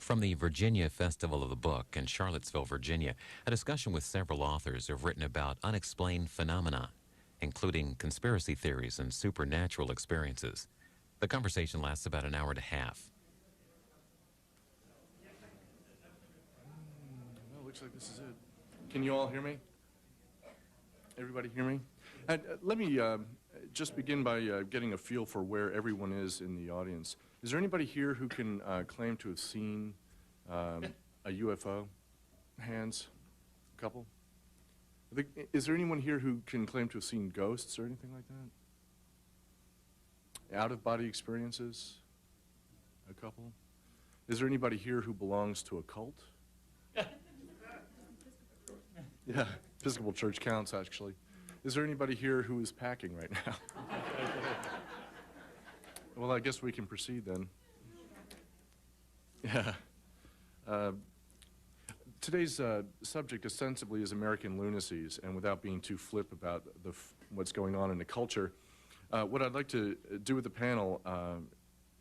From the Virginia Festival of the Book in Charlottesville, Virginia, a discussion with several authors who have written about unexplained phenomena, including conspiracy theories and supernatural experiences. The conversation lasts about an hour and a half. Well, looks like this is it. Can you all hear me? Everybody hear me? Let me just begin by getting a feel for where everyone is in the audience. Is there anybody here who can claim to have seen a UFO? Hands? A couple? Is there anyone here who can claim to have seen ghosts or anything like that? Out-of-body experiences? A couple? Is there anybody here who belongs to a cult? Yeah, Episcopal Church counts, actually. Is there anybody here who is packing right now? Well, I guess we can proceed then. Yeah. Today's subject ostensibly is American lunacies, and without being too flip about what's going on in the culture, what I'd like to do with the panel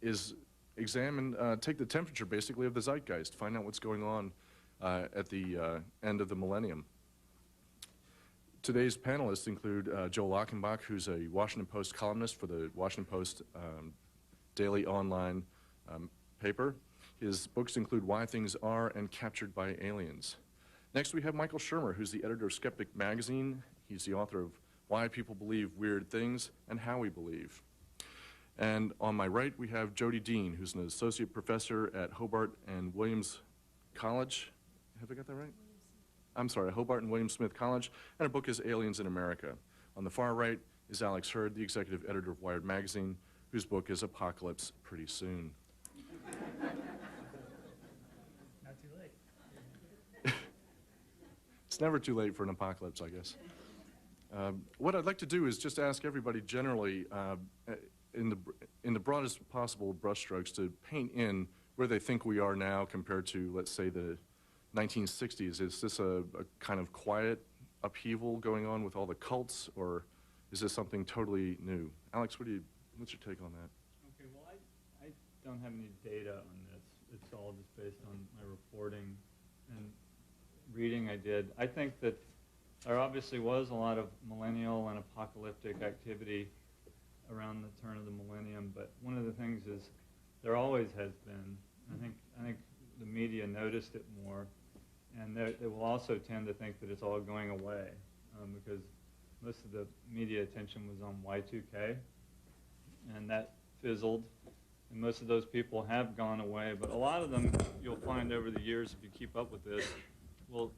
is examine, take the temperature basically of the zeitgeist, find out what's going on at the end of the millennium. Today's panelists include Joel Achenbach, who's a Washington Post columnist for the Washington Post daily online paper. His books include Why Things Are and Captured by Aliens. Next, we have Michael Shermer, who's the editor of Skeptic Magazine. He's the author of Why People Believe Weird Things and How We Believe. And on my right, we have Jody Dean, who's an associate professor at Hobart and Williams College. Have I got that right? I'm sorry, Hobart and William Smith College, and her book is Aliens in America. On the far right is Alex Hurd, the executive editor of Wired Magazine, whose book is Apocalypse Pretty Soon. Not too late. It's never too late for an apocalypse, I guess. What I'd like to do is just ask everybody generally, in the broadest possible brushstrokes, to paint in where they think we are now compared to, let's say, the 1960s. Is this a kind of quiet upheaval going on with all the cults, or is this something totally new? Alex, what's your take on that? Okay, well, I don't have any data on this. It's all just based on my reporting and reading I did. I think that there obviously was a lot of millennial and apocalyptic activity around the turn of the millennium, but one of the things is there always has been. I think the media noticed it more, and they will also tend to think that it's all going away because most of the media attention was on Y2K, and that fizzled, and most of those people have gone away, but a lot of them, you'll find over the years, if you keep up with this, will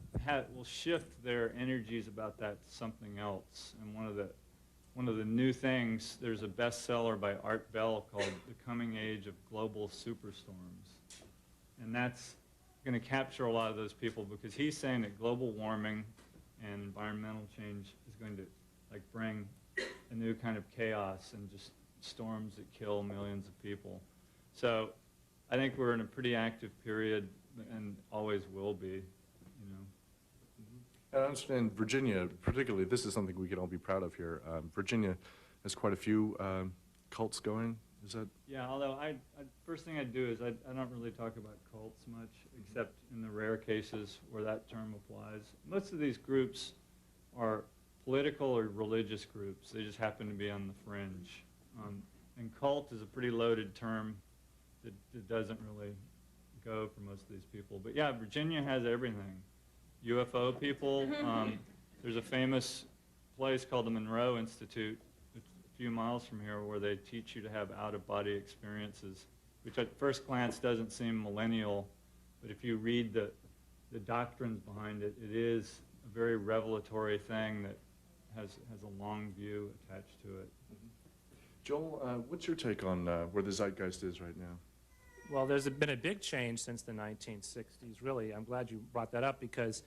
shift their energies about that to something else. And one of the new things, there's a bestseller by Art Bell called The Coming Age of Global Superstorms, and that's going to capture a lot of those people because he's saying that global warming and environmental change is going to bring a new kind of chaos and just storms that kill millions of people. So I think we're in a pretty active period and always will be, you know. I understand Virginia, particularly, this is something we can all be proud of here. Virginia has quite a few cults going. Is that? Yeah, although first thing I'd do is I don't really talk about cults much, except in the rare cases where that term applies. Most of these groups are political or religious groups. They just happen to be on the fringe. And cult is a pretty loaded term that doesn't really go for most of these people. But yeah, Virginia has everything. UFO people. There's a famous place called the Monroe Institute, a few miles from here, where they teach you to have out-of-body experiences, which at first glance doesn't seem millennial, but if you read the doctrines behind it, it is a very revelatory thing that has a long view attached to it. Joel, what's your take on where the zeitgeist is right now? Well, there's been a big change since the 1960s, really. I'm glad you brought that up because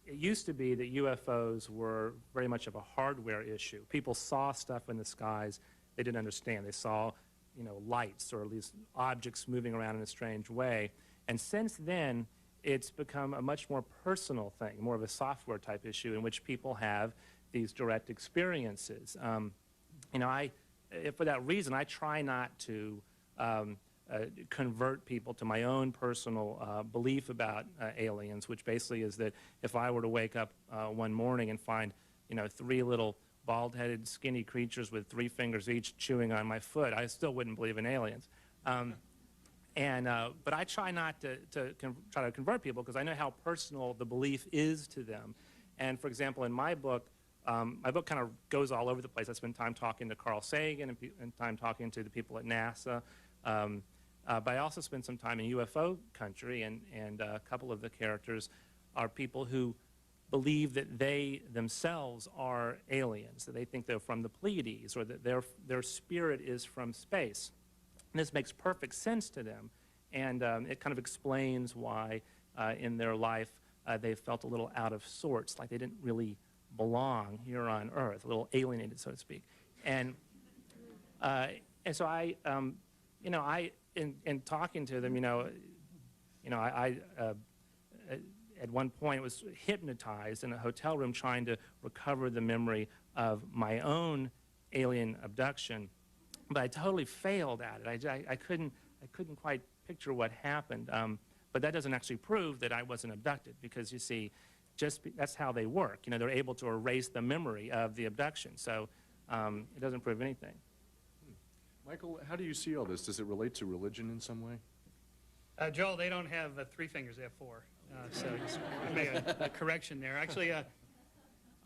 it used to be that UFOs were very much of a hardware issue. People saw stuff in the skies they didn't understand. They saw, lights or at least objects moving around in a strange way. And since then, it's become a much more personal thing, more of a software type issue in which people have these direct experiences. For that reason, I try not to convert people to my own personal belief about aliens, which basically is that if I were to wake up one morning and find, you know, 3 little bald-headed, skinny creatures with 3 fingers each chewing on my foot, I still wouldn't believe in aliens. But I try not to try to convert people because I know how personal the belief is to them. And for example, in my book kind of goes all over the place. I spend time talking to Carl Sagan and time talking to the people at NASA. But I also spend some time in UFO country, and a couple of the characters are people who believe that they themselves are aliens, that they think they're from the Pleiades, or that their spirit is from space. And this makes perfect sense to them, and it kind of explains why in their life they felt a little out of sorts, like they didn't really belong here on Earth, a little alienated, so to speak. And so I, you know, in talking to them, I at one point was hypnotized in a hotel room trying to recover the memory of my own alien abduction, but I totally failed at it. I couldn't quite picture what happened. But that doesn't actually prove that I wasn't abducted, because you see, that's how they work. You know, they're able to erase the memory of the abduction, so it doesn't prove anything. Michael, how do you see all this? Does it relate to religion in some way? Joel, they don't have 3 fingers, they have 4. So just make a correction there. Actually,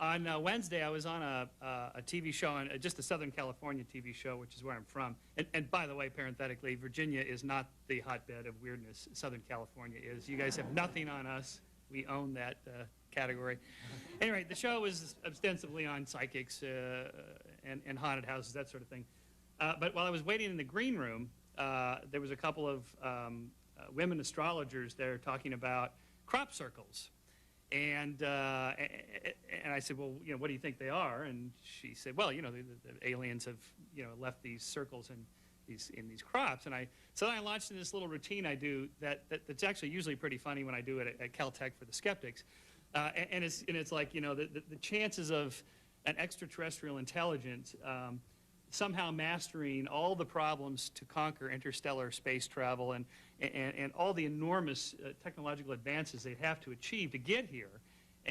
on Wednesday, I was on a TV show, just a Southern California TV show, which is where I'm from. And by the way, parenthetically, Virginia is not the hotbed of weirdness. Southern California is. You guys have nothing on us. We own that category. Anyway, the show was ostensibly on psychics and haunted houses, that sort of thing. But while I was waiting in the green room, there was a couple of women astrologers there talking about crop circles. And I said, well, you know, what do you think they are? And she said, well, you know, the aliens have, you know, left these circles in these crops. And so then I launched in this little routine I do that's actually usually pretty funny when I do it at Caltech for the skeptics. And it's like, you know, the chances of an extraterrestrial intelligence somehow mastering all the problems to conquer interstellar space travel and all the enormous technological advances they'd have to achieve to get here,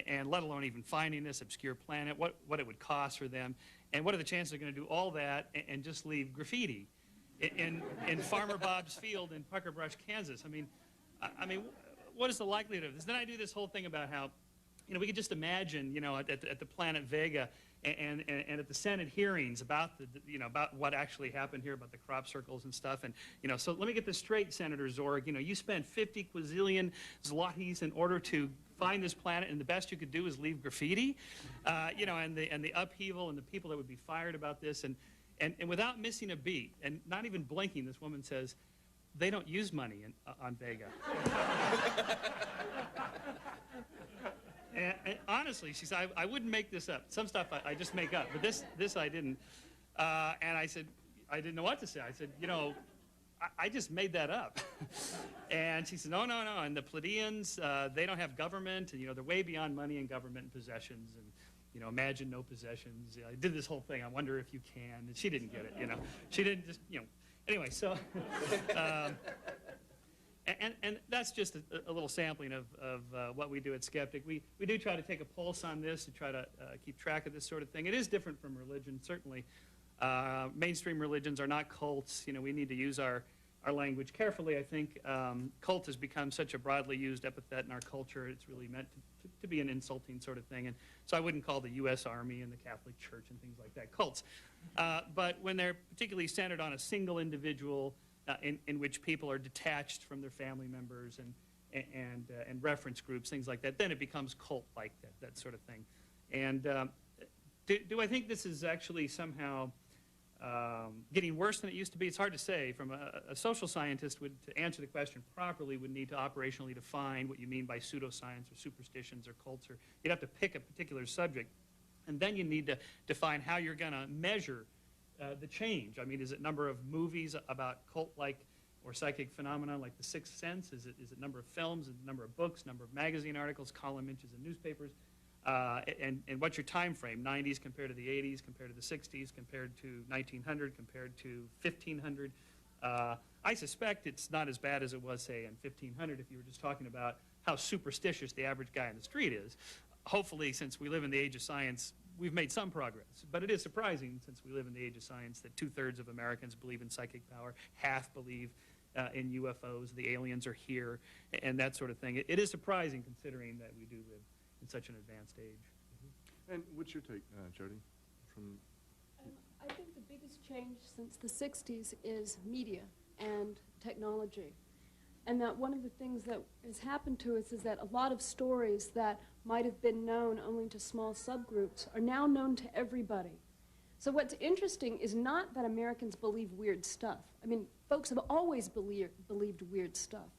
and let alone even finding this obscure planet, what it would cost for them, and what are the chances they're going to do all that and just leave graffiti in Farmer Bob's field in Pucker Brush, Kansas. I mean, what is the likelihood of this? Then I do this whole thing about how, you know, we could just imagine, you know, at the planet Vega and at the Senate hearings about about what actually happened here, about the crop circles and stuff. And, you know, so let me get this straight, Senator Zorg. You know, you spent 50 quazillion zlotys in order to find this planet, and the best you could do is leave graffiti. You know, and the upheaval and the people that would be fired about this. And without missing a beat, and not even blinking, this woman says, they don't use money on Vega. And honestly, she said, I wouldn't make this up. Some stuff I just make up, but this I didn't. And I said, I didn't know what to say. I said, you know, I just made that up. And she said, no. And the Pleiadians, they don't have government, and, you know, they're way beyond money and government and possessions. And, you know, imagine no possessions. I did this whole thing. I wonder if you can. And she didn't get it, you know. She didn't just, you know. Anyway, so... And that's just a little sampling of what we do at Skeptic. We do try to take a pulse on this to try to keep track of this sort of thing. It is different from religion, certainly. Mainstream religions are not cults. You know, we need to use our language carefully. I think cult has become such a broadly used epithet in our culture. It's really meant to be an insulting sort of thing. And so I wouldn't call the U.S. Army and the Catholic Church and things like that cults. But when they're particularly centered on a single individual, in which people are detached from their family members and reference groups, things like that, then it becomes cult-like, that sort of thing. And do I think this is actually somehow getting worse than it used to be? It's hard to say. From a social scientist, to answer the question properly, would need to operationally define what you mean by pseudoscience or superstitions or cults. Or you'd have to pick a particular subject, and then you need to define how you're going to measure the change. I mean, is it number of movies about cult-like or psychic phenomena like The Sixth Sense? Is it number of films, is it number of books, number of magazine articles, column inches in newspapers? And what's your time frame? 90s compared to the 80s, compared to the 60s, compared to 1900, compared to 1500? I suspect it's not as bad as it was, say, in 1500 if you were just talking about how superstitious the average guy in the street is. Hopefully, since we live in the age of science, we've made some progress. But it is surprising, since we live in the age of science, that 2/3 of Americans believe in psychic power, half believe in UFOs, the aliens are here, and that sort of thing. It is surprising, considering that we do live in such an advanced age. And what's your take, Jody? From I think the biggest change since the 60s is media and technology. And that one of the things that has happened to us is that a lot of stories that might have been known only to small subgroups are now known to everybody. So what's interesting is not that Americans believe weird stuff. I mean, folks have always believed weird stuff.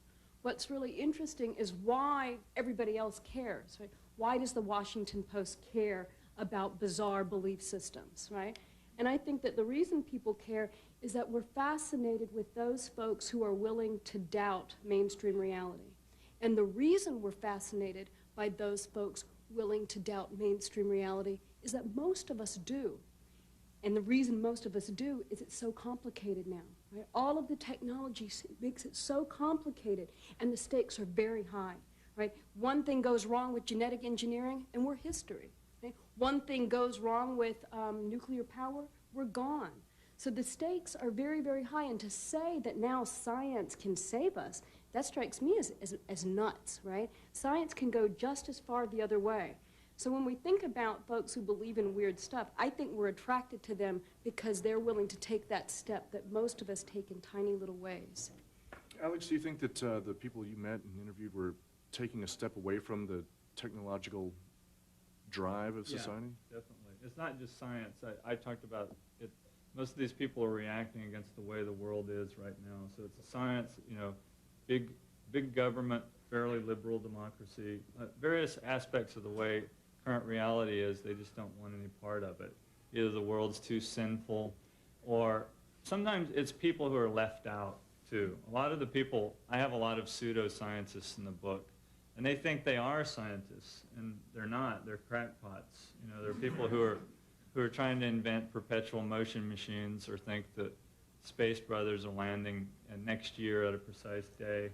What's really interesting is why everybody else cares, right? Why does the Washington Post care about bizarre belief systems, right? And I think that the reason people care is that we're fascinated with those folks who are willing to doubt mainstream reality. And the reason we're fascinated by those folks willing to doubt mainstream reality is that most of us do. And the reason most of us do is it's so complicated now, right? All of the technology makes it so complicated, and the stakes are very high, right? One thing goes wrong with genetic engineering, and we're history. Right? One thing goes wrong with nuclear power, we're gone. So the stakes are very, very high, and to say that now science can save us, that strikes me as nuts, right? Science can go just as far the other way. So when we think about folks who believe in weird stuff, I think we're attracted to them because they're willing to take that step that most of us take in tiny little ways. Alex, do you think that the people you met and interviewed were taking a step away from the technological drive of society? Yeah, definitely. It's not just science. I talked about it. Most of these people are reacting against the way the world is right now. So it's a science, you know, big government, fairly liberal democracy, various aspects of the way current reality is. They just don't want any part of it. Either the world's too sinful, or sometimes it's people who are left out too. A lot of the people, I have a lot of pseudoscientists in the book, and they think they are scientists, and they're not. They're crackpots. You know, they're people who are trying to invent perpetual motion machines, or think that Space Brothers are landing next year at a precise day.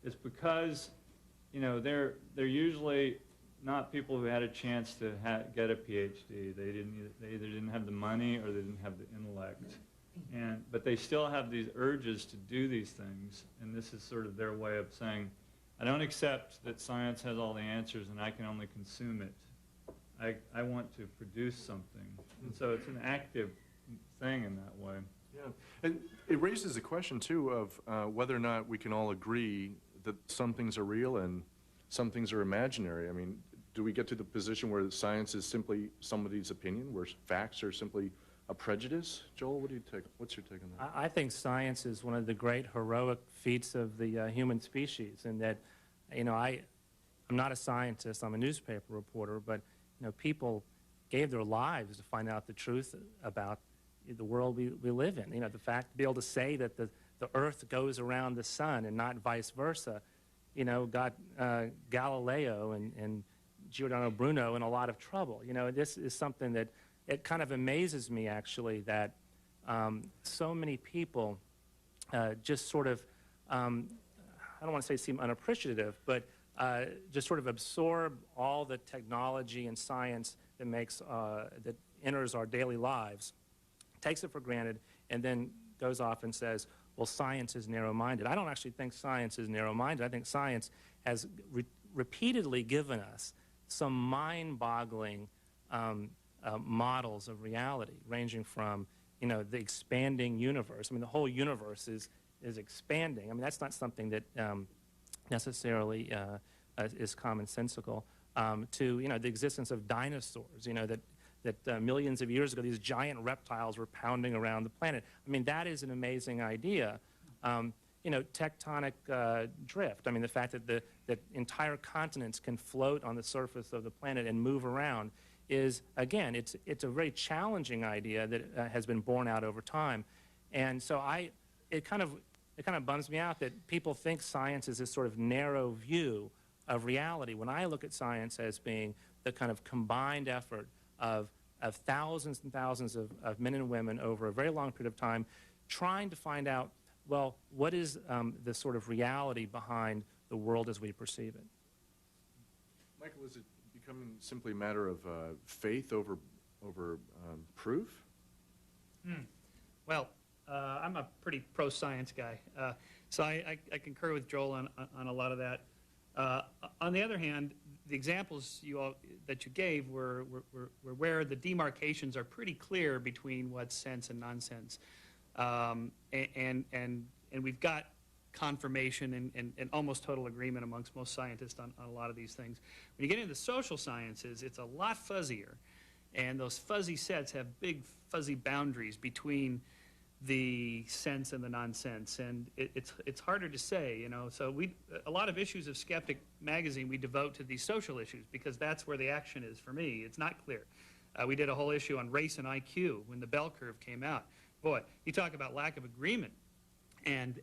It's because, you know, they're usually not people who had a chance to get a PhD. They either didn't have the money or they didn't have the intellect. But they still have these urges to do these things, and this is sort of their way of saying, I don't accept that science has all the answers and I can only consume it. I want to produce something. And so it's an active thing in that way. Yeah, and it raises the question, too, of whether or not we can all agree that some things are real and some things are imaginary. I mean, do we get to the position where science is simply somebody's opinion, where facts are simply a prejudice? Joel, what do you take? What's your take on that? I think science is one of the great heroic feats of the human species, and that, you know, I'm not a scientist, I'm a newspaper reporter, but, you know, people gave their lives to find out the truth about the world we live in. You know, the fact to be able to say that the Earth goes around the sun and not vice versa, you know, got Galileo and Giordano Bruno in a lot of trouble. You know, this is something that it kind of amazes me, actually, that so many people just sort of, I don't want to say seem unappreciative, but just sort of absorb all the technology and science that makes, that enters our daily lives, takes it for granted, and then goes off and says, well, science is narrow-minded. I don't actually think science is narrow-minded. I think science has repeatedly given us some mind-boggling models of reality, ranging from, you know, the expanding universe. I mean, the whole universe is expanding. I mean, that's not something that necessarily is commonsensical. To, you know, the existence of dinosaurs, you know, that millions of years ago, these giant reptiles were pounding around the planet. I mean, that is an amazing idea. You know, tectonic drift. I mean, the fact that entire continents can float on the surface of the planet and move around is, again, it's a very challenging idea that has been borne out over time. And so it kind of bums me out that people think science is this sort of narrow view of reality, when I look at science as being the kind of combined effort of thousands and thousands of men and women over a very long period of time, trying to find out well, what is the sort of reality behind the world as we perceive it? Michael, is it becoming simply a matter of faith over proof? Well, I'm a pretty pro-science guy, so I concur with Joel on a lot of that. On the other hand, the examples that you gave were where the demarcations are pretty clear between what's sense and nonsense, and we've got confirmation and almost total agreement amongst most scientists on a lot of these things. When you get into the social sciences, it's a lot fuzzier, and those fuzzy sets have big fuzzy boundaries between the sense and the nonsense, and it's harder to say, you know. So a lot of issues of Skeptic magazine we devote to these social issues because that's where the action is for me. It's not clear. We did a whole issue on race and IQ when the bell curve came out. Boy, you talk about lack of agreement and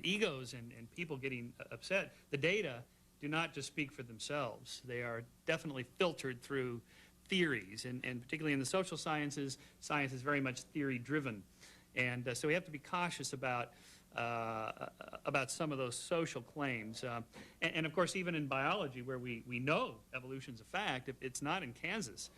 egos and people getting upset. The data do not just speak for themselves. They are definitely filtered through theories, and particularly in the social sciences, science is very much theory-driven. And so we have to be cautious about some of those social claims. And of course, even in biology, where we know evolution's a fact, it's not in Kansas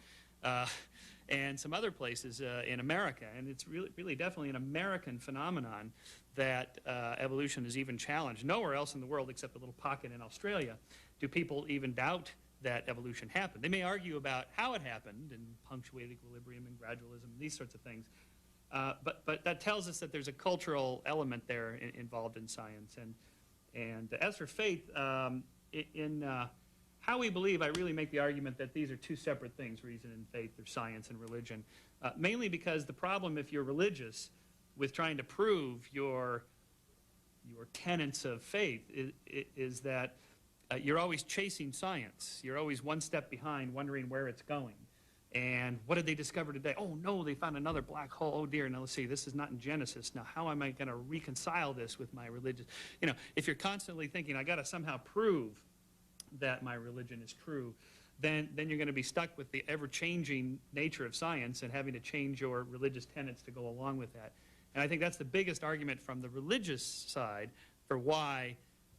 and some other places in America. And it's really definitely an American phenomenon that evolution is even challenged. Nowhere else in the world, except a little pocket in Australia, do people even doubt that evolution happened. They may argue about how it happened and punctuated equilibrium and gradualism, these sorts of things. But that tells us that there's a cultural element there involved in science. And as for faith, in how we believe, I really make the argument that these are two separate things, reason and faith, or science and religion. Mainly because the problem, if you're religious, with trying to prove your tenets of faith is that you're always chasing science. You're always one step behind, wondering where it's going. And what did they discover today? Oh, no, they found another black hole. Oh, dear. Now, let's see, this is not in Genesis. Now, how am I going to reconcile this with my religion? You know, if you're constantly thinking, I got to somehow prove that my religion is true, then you're going to be stuck with the ever-changing nature of science and having to change your religious tenets to go along with that. And I think that's the biggest argument from the religious side for why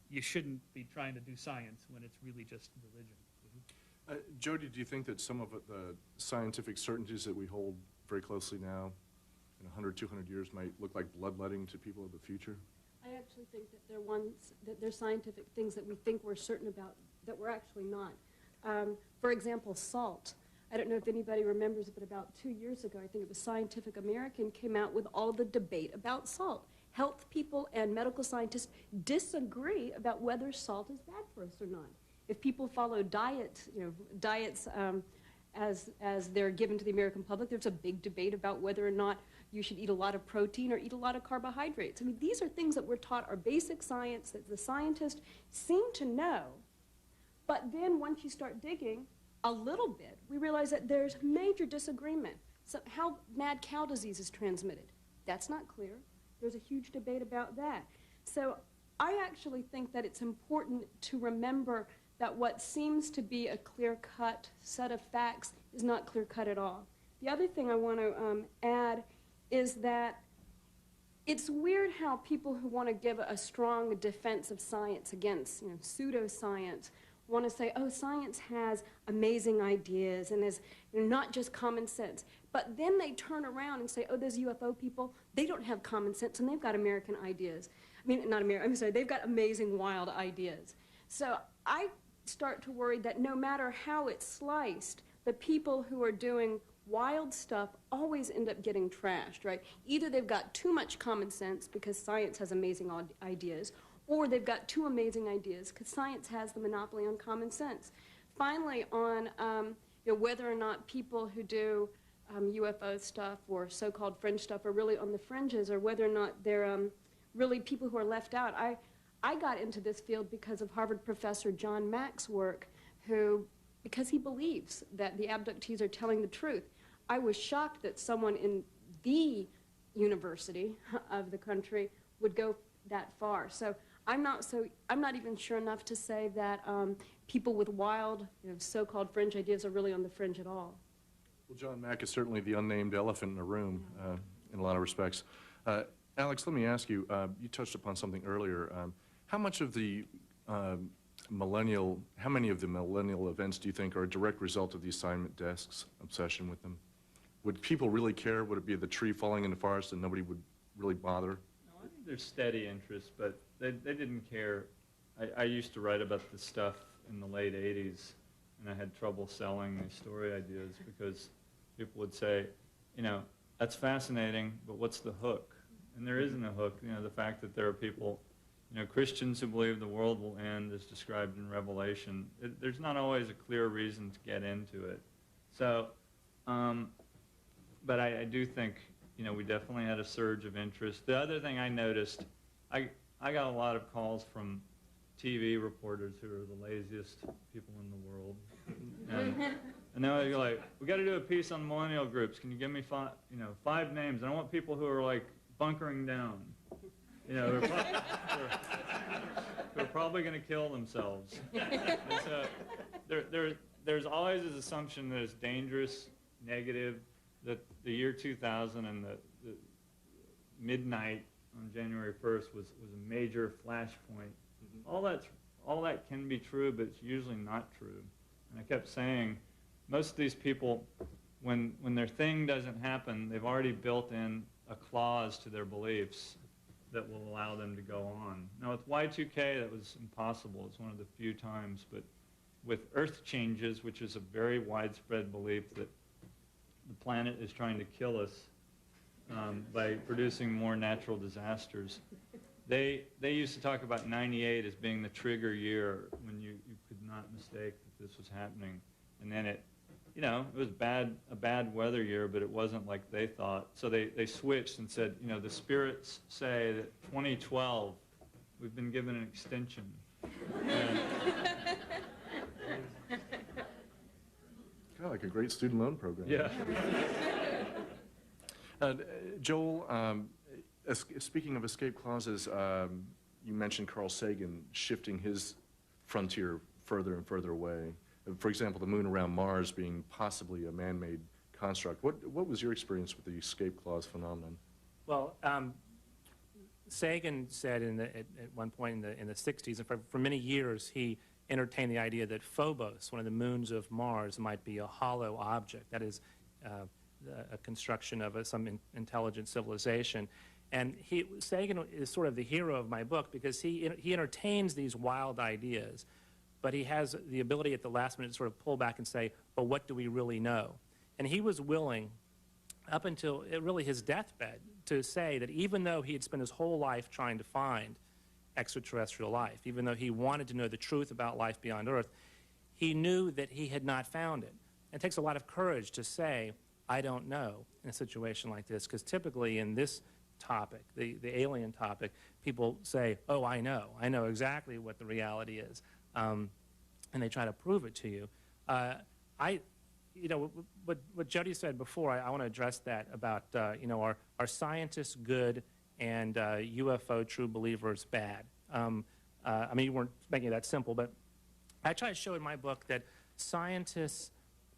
you shouldn't be trying to do science when it's really just religion. Jody, do you think that some of the scientific certainties that we hold very closely now, in 100, 200 years, might look like bloodletting to people of the future? I actually think that they're scientific things that we think we're certain about that we're actually not. For example, salt. I don't know if anybody remembers, but about 2 years ago, I think it was Scientific American came out with all the debate about salt. Health people and medical scientists disagree about whether salt is bad for us or not. If people follow diets as they're given to the American public, there's a big debate about whether or not you should eat a lot of protein or eat a lot of carbohydrates. I mean, these are things that we're taught are basic science that the scientists seem to know. But then once you start digging a little bit, we realize that there's major disagreement. So how mad cow disease is transmitted, that's not clear. There's a huge debate about that. So I actually think that it's important to remember that what seems to be a clear-cut set of facts is not clear-cut at all. The other thing I want to add is that it's weird how people who want to give a strong defense of science against pseudoscience want to say, oh, science has amazing ideas and is not just common sense. But then they turn around and say, oh, those UFO people, they don't have common sense and they've got American ideas. I mean, not American, I'm sorry, they've got amazing, wild ideas. So I start to worry that no matter how it's sliced, the people who are doing wild stuff always end up getting trashed, right? Either they've got too much common sense because science has amazing ideas, or they've got too amazing ideas because science has the monopoly on common sense. Finally, on whether or not people who do UFO stuff or so-called fringe stuff are really on the fringes, or whether or not they're really people who are left out. I got into this field because of Harvard professor John Mack's work, who, because he believes that the abductees are telling the truth. I was shocked that someone in the university of the country would go that far. So I'm not even sure enough to say that people with wild, so-called fringe ideas are really on the fringe at all. Well, John Mack is certainly the unnamed elephant in the room in a lot of respects. Alex, let me ask you, you touched upon something earlier. How much of the how many of the millennial events do you think are a direct result of the assignment desk's obsession with them? Would people really care? Would it be the tree falling in the forest and nobody would really bother? No, I think there's steady interest, but they didn't care. I used to write about this stuff in the late 80s, and I had trouble selling these story ideas because people would say, you know, that's fascinating, but what's the hook? And there isn't a hook. You know, the fact that there are people, you know, Christians who believe the world will end as described in Revelation, there's not always a clear reason to get into it. So, but I do think, you know, we definitely had a surge of interest. The other thing I noticed, I got a lot of calls from TV reporters who are the laziest people in the world. And they're like, we got to do a piece on millennial groups. Can you give me five names? And I want people who are like bunkering down. You know, they're probably going to kill themselves. And so there's always this assumption that it's dangerous, negative, that the year 2000 and the midnight on January 1st was a major flashpoint. All that can be true, but it's usually not true. And I kept saying, most of these people, when their thing doesn't happen, they've already built in a clause to their beliefs that will allow them to go on. Now with Y2K, that was impossible. It's one of the few times. But with Earth changes, which is a very widespread belief that the planet is trying to kill us by producing more natural disasters, they used to talk about 98 as being the trigger year when you could not mistake that this was happening. And then it was a bad weather year, but it wasn't like they thought. So they switched and said, you know, the spirits say that 2012, we've been given an extension. And kind of like a great student loan program. yeah. Joel, speaking of escape clauses, you mentioned Carl Sagan shifting his frontier further and further away. For example, the moon around Mars being possibly a man-made construct. What was your experience with the escape clause phenomenon? Well, Sagan said at one point in the 60s, and for many years, he entertained the idea that Phobos, one of the moons of Mars, might be a hollow object. That is a construction of some intelligent civilization. And Sagan is sort of the hero of my book because he entertains these wild ideas, but he has the ability at the last minute to sort of pull back and say, but what do we really know? And he was willing, up until really his deathbed, to say that even though he had spent his whole life trying to find extraterrestrial life, even though he wanted to know the truth about life beyond Earth, he knew that he had not found it. And it takes a lot of courage to say, I don't know, in a situation like this, because typically in this topic, the alien topic, people say, oh, I know exactly what the reality is. And they try to prove it to you. What Jody said before, I want to address that about, are scientists good and UFO true believers bad? I mean, you weren't making it that simple, but I try to show in my book that scientists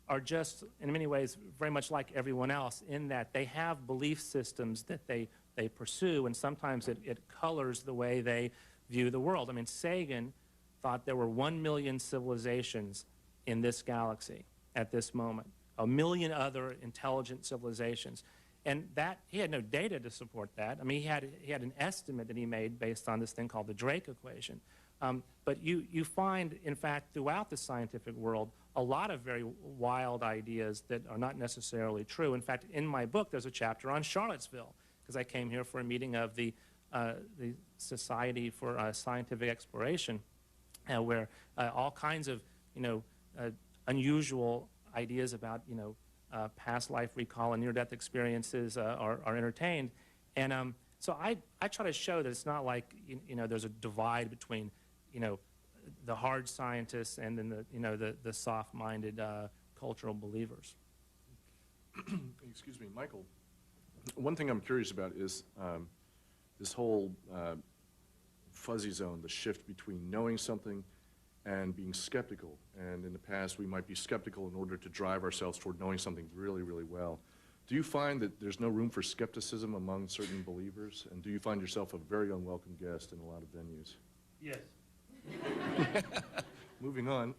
are just, in many ways, very much like everyone else in that they have belief systems that they pursue, and sometimes it colors the way they view the world. I mean, Sagan thought there were 1 million civilizations in this galaxy at this moment, 1 million other intelligent civilizations. And that, he had no data to support that. I mean, he had an estimate that he made based on this thing called the Drake equation. But you find, in fact, throughout the scientific world, a lot of very wild ideas that are not necessarily true. In fact, in my book, there's a chapter on Charlottesville, because I came here for a meeting of the Society for Scientific Exploration, where all kinds of, unusual ideas about, past life recall and near-death experiences are entertained. And so I try to show that it's not like, there's a divide between, the hard scientists and then the soft-minded cultural believers. Excuse me, Michael. One thing I'm curious about is this whole fuzzy zone, the shift between knowing something and being skeptical. And in the past, we might be skeptical in order to drive ourselves toward knowing something really, really well. Do you find that there's no room for skepticism among certain believers? And do you find yourself a very unwelcome guest in a lot of venues? Yes. Moving on.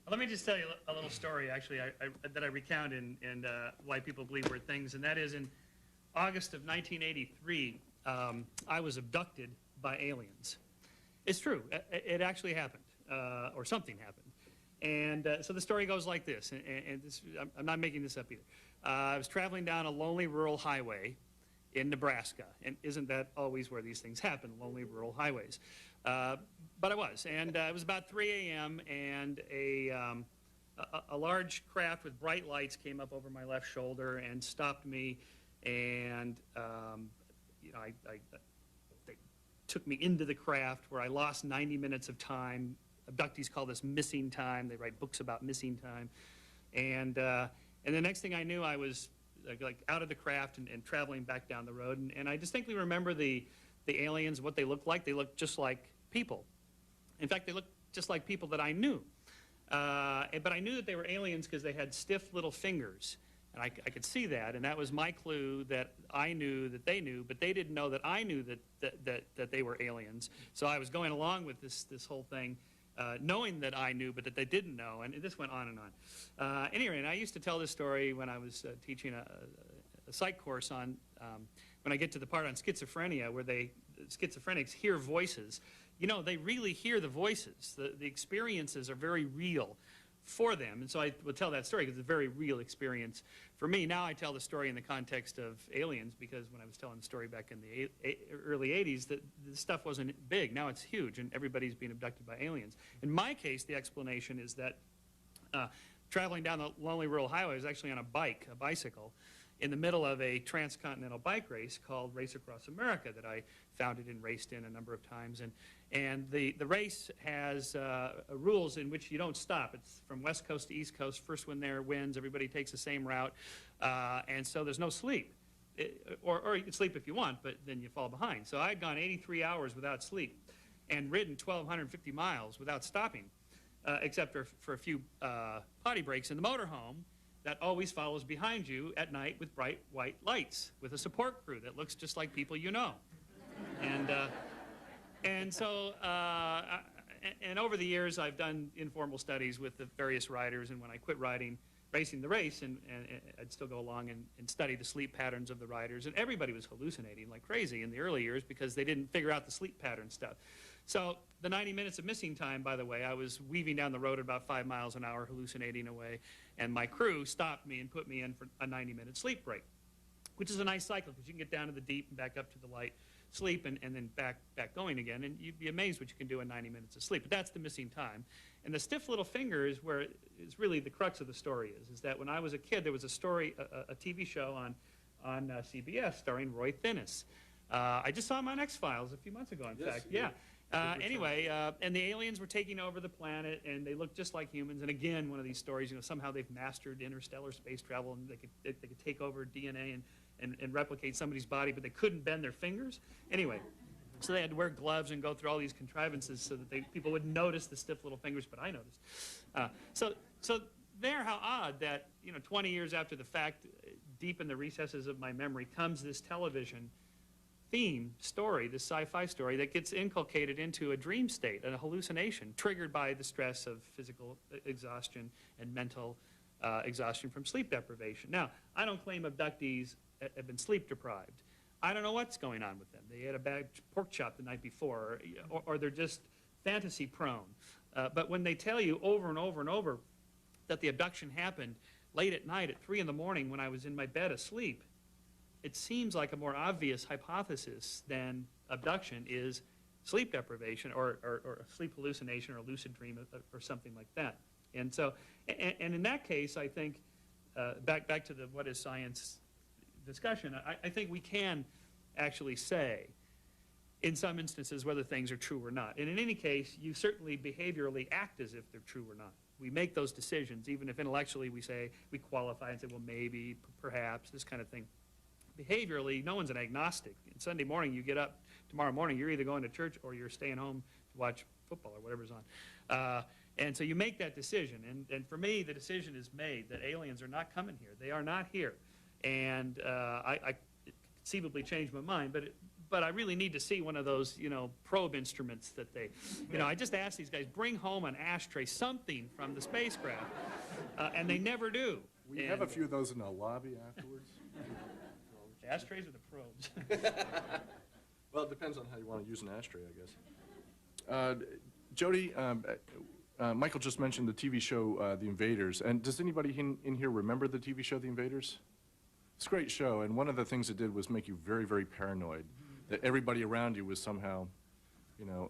Let me just tell you a little story, actually, that I recount in Why People Believe Weird Things, and that is in August of 1983, I was abducted by aliens. It's true. It actually happened, or something happened. And so the story goes like this, and this, I'm not making this up either. I was traveling down a lonely rural highway in Nebraska, and isn't that always where these things happen, lonely rural highways? But I was, and it was about 3 a.m., and a large craft with bright lights came up over my left shoulder and stopped me, and you know, they took me into the craft where I lost 90 minutes of time. Abductees call this missing time. They write books about missing time. And the next thing I knew, I was like out of the craft and traveling back down the road. And I distinctly remember the aliens, what they looked like. They looked just like people. In fact, they looked just like people that I knew. But I knew that they were aliens because they had stiff little fingers. And I could see that, and that was my clue that I knew that they knew, but they didn't know that I knew that they were aliens. So I was going along with this whole thing, knowing that I knew, but that they didn't know, and this went on and on. Anyway, and I used to tell this story when I was teaching a psych course on, when I get to the part on schizophrenia, where schizophrenics hear voices. You know, they really hear the voices. The experiences are very real for them, and so I will tell that story because it's a very real experience for me. Now I tell the story in the context of aliens, because when I was telling the story back in the early 80s, this stuff wasn't big. Now it's huge, and everybody's being abducted by aliens. In my case, the explanation is that traveling down the lonely rural highway, I was actually on a bicycle, in the middle of a transcontinental bike race called Race Across America that I founded and raced in a number of times. And the race has rules in which you don't stop. It's from west coast to east coast. First one there wins. Everybody takes the same route. And so there's no sleep. Or you can sleep if you want, but then you fall behind. So I'd gone 83 hours without sleep and ridden 1,250 miles without stopping, except for a few potty breaks in the motorhome that always follows behind you at night with bright white lights, with a support crew that looks just like people you know. And so, and over the years, I've done informal studies with the various riders, and when I quit racing the race, and I'd still go along and study the sleep patterns of the riders, and everybody was hallucinating like crazy in the early years because they didn't figure out the sleep pattern stuff. So the 90 minutes of missing time, by the way, I was weaving down the road at about 5 miles an hour, hallucinating away, and my crew stopped me and put me in for a 90-minute sleep break, which is a nice cycle because you can get down to the deep and back up to the light sleep and then back going again, and you'd be amazed what you can do in 90 minutes of sleep. But that's the missing time. And the stiff little finger is where it's really the crux of the story is that when I was a kid, there was a story, a TV show on CBS starring Roy Thinnis. I just saw him on X-Files a few months ago, in fact. Yeah. Anyway, and the aliens were taking over the planet, and they looked just like humans. And again, one of these stories, you know, somehow they've mastered interstellar space travel, and they could take over DNA and replicate somebody's body, but they couldn't bend their fingers. Anyway, so they had to wear gloves and go through all these contrivances so that people would notice the stiff little fingers, but I noticed. So there, how odd that, you know, 20 years after the fact, deep in the recesses of my memory comes this television theme story, this sci-fi story that gets inculcated into a dream state, a hallucination, triggered by the stress of physical exhaustion and mental exhaustion from sleep deprivation. Now, I don't claim abductees have been sleep deprived. I don't know what's going on with them. They had a bad pork chop the night before, or they're just fantasy prone. But when they tell you over and over and over that the abduction happened late at night at 3 in the morning when I was in my bed asleep, it seems like a more obvious hypothesis than abduction is sleep deprivation or a sleep hallucination or a lucid dream or something like that. And so, and in that case, I think, back to the what is science discussion, I think we can actually say in some instances whether things are true or not. And in any case, you certainly behaviorally act as if they're true or not. We make those decisions, even if intellectually we say, we qualify and say, well, maybe, perhaps, this kind of thing. Behaviorally, no one's an agnostic. And Sunday morning, you get up, tomorrow morning, you're either going to church or you're staying home to watch football or whatever's on. And so you make that decision. And for me, the decision is made that aliens are not coming here. They are not here. And I conceivably changed my mind, but I really need to see one of those, probe instruments that they, I just asked these guys, bring home an ashtray, something from the spacecraft, and they never do. We have a few of those in the lobby afterwards. The ashtrays or the probes? Well, it depends on how you want to use an ashtray, I guess. Jody, Michael just mentioned the TV show The Invaders, and does anybody in here remember the TV show The Invaders? It's a great show, and one of the things it did was make you very, very paranoid that everybody around you was somehow,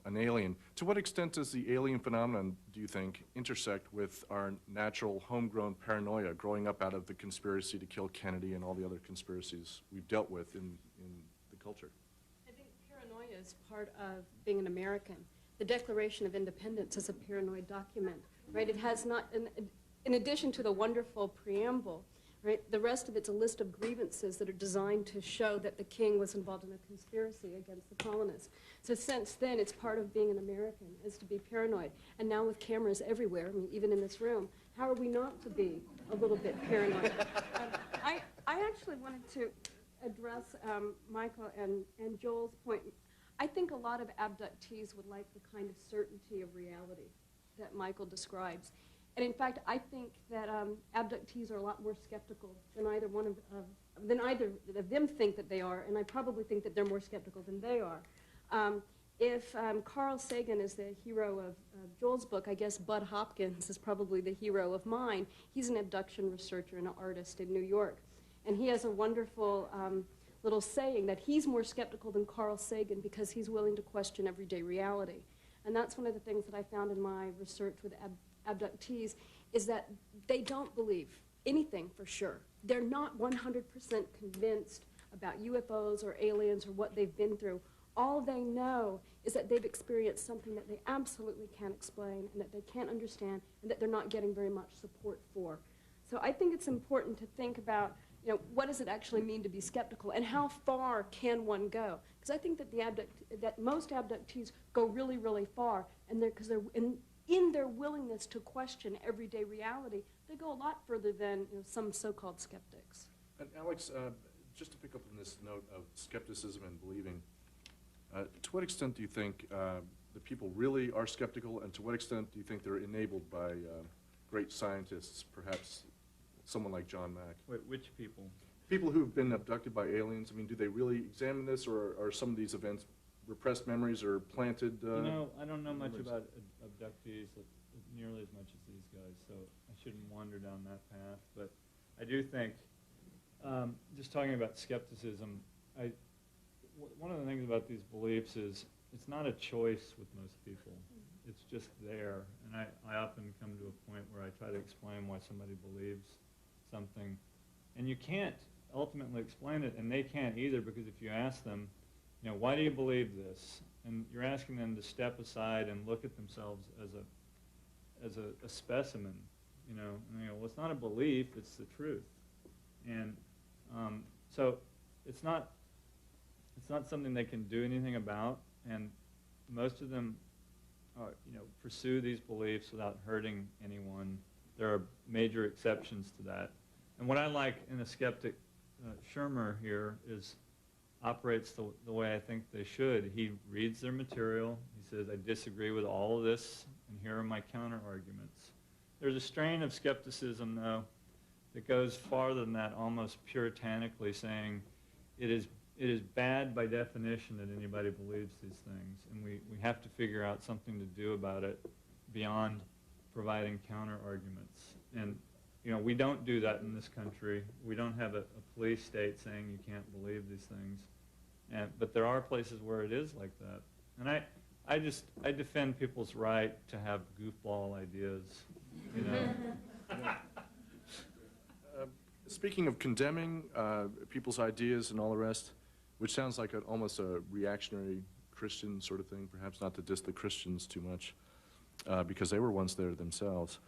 an alien. To what extent does the alien phenomenon, do you think, intersect with our natural homegrown paranoia growing up out of the conspiracy to kill Kennedy and all the other conspiracies we've dealt with in the culture? I think paranoia is part of being an American. The Declaration of Independence is a paranoid document, right? It has not, in addition to the wonderful preamble, right, the rest of it's a list of grievances that are designed to show that the king was involved in a conspiracy against the colonists. So since then, it's part of being an American, is to be paranoid. And now with cameras everywhere, even in this room, how are we not to be a little bit paranoid? I actually wanted to address Michael and Joel's point. I think a lot of abductees would like the kind of certainty of reality that Michael describes. And in fact, I think that abductees are a lot more skeptical than either of them think that they are, and I probably think that they're more skeptical than they are. If Carl Sagan is the hero of Joel's book, I guess Bud Hopkins is probably the hero of mine. He's an abduction researcher and an artist in New York. And he has a wonderful little saying that he's more skeptical than Carl Sagan because he's willing to question everyday reality. And that's one of the things that I found in my research with abductees, is that they don't believe anything for sure. They're not 100% convinced about UFOs or aliens or what they've been through. All they know is that they've experienced something that they absolutely can't explain and that they can't understand and that they're not getting very much support for. So I think it's important to think about, what does it actually mean to be skeptical and how far can one go? Because I think that that most abductees go really, really far, and because they're in their willingness to question everyday reality, they go a lot further than some so-called skeptics. And Alex, just to pick up on this note of skepticism and believing, to what extent do you think the people really are skeptical, and to what extent do you think they're enabled by great scientists, perhaps someone like John Mack? Wait, which people? People who've been abducted by aliens. I mean, do they really examine this, or are some of these events repressed memories or planted? I don't know much about abductees nearly as much as these guys, so I shouldn't wander down that path. But I do think, just talking about skepticism, one of the things about these beliefs is it's not a choice with most people. It's just there. And I often come to a point where I try to explain why somebody believes something. And you can't ultimately explain it, and they can't either, because if you ask them, why do you believe this? And you're asking them to step aside and look at themselves as a specimen, and well, it's not a belief, it's the truth. And so it's not something they can do anything about, and most of them pursue these beliefs without hurting anyone. There are major exceptions to that. And what I like in a skeptic, Shermer here, operates the way I think they should. He reads their material. He says, I disagree with all of this, and here are my counter-arguments. There's a strain of skepticism, though, that goes farther than that, almost puritanically saying it is bad by definition that anybody believes these things, and we have to figure out something to do about it beyond providing counter-arguments. And we don't do that in this country. We don't have a police state saying you can't believe these things. But there are places where it is like that. And I defend people's right to have goofball ideas, Speaking of condemning people's ideas and all the rest, which sounds like almost a reactionary Christian sort of thing, perhaps not to diss the Christians too much, because they were once there themselves.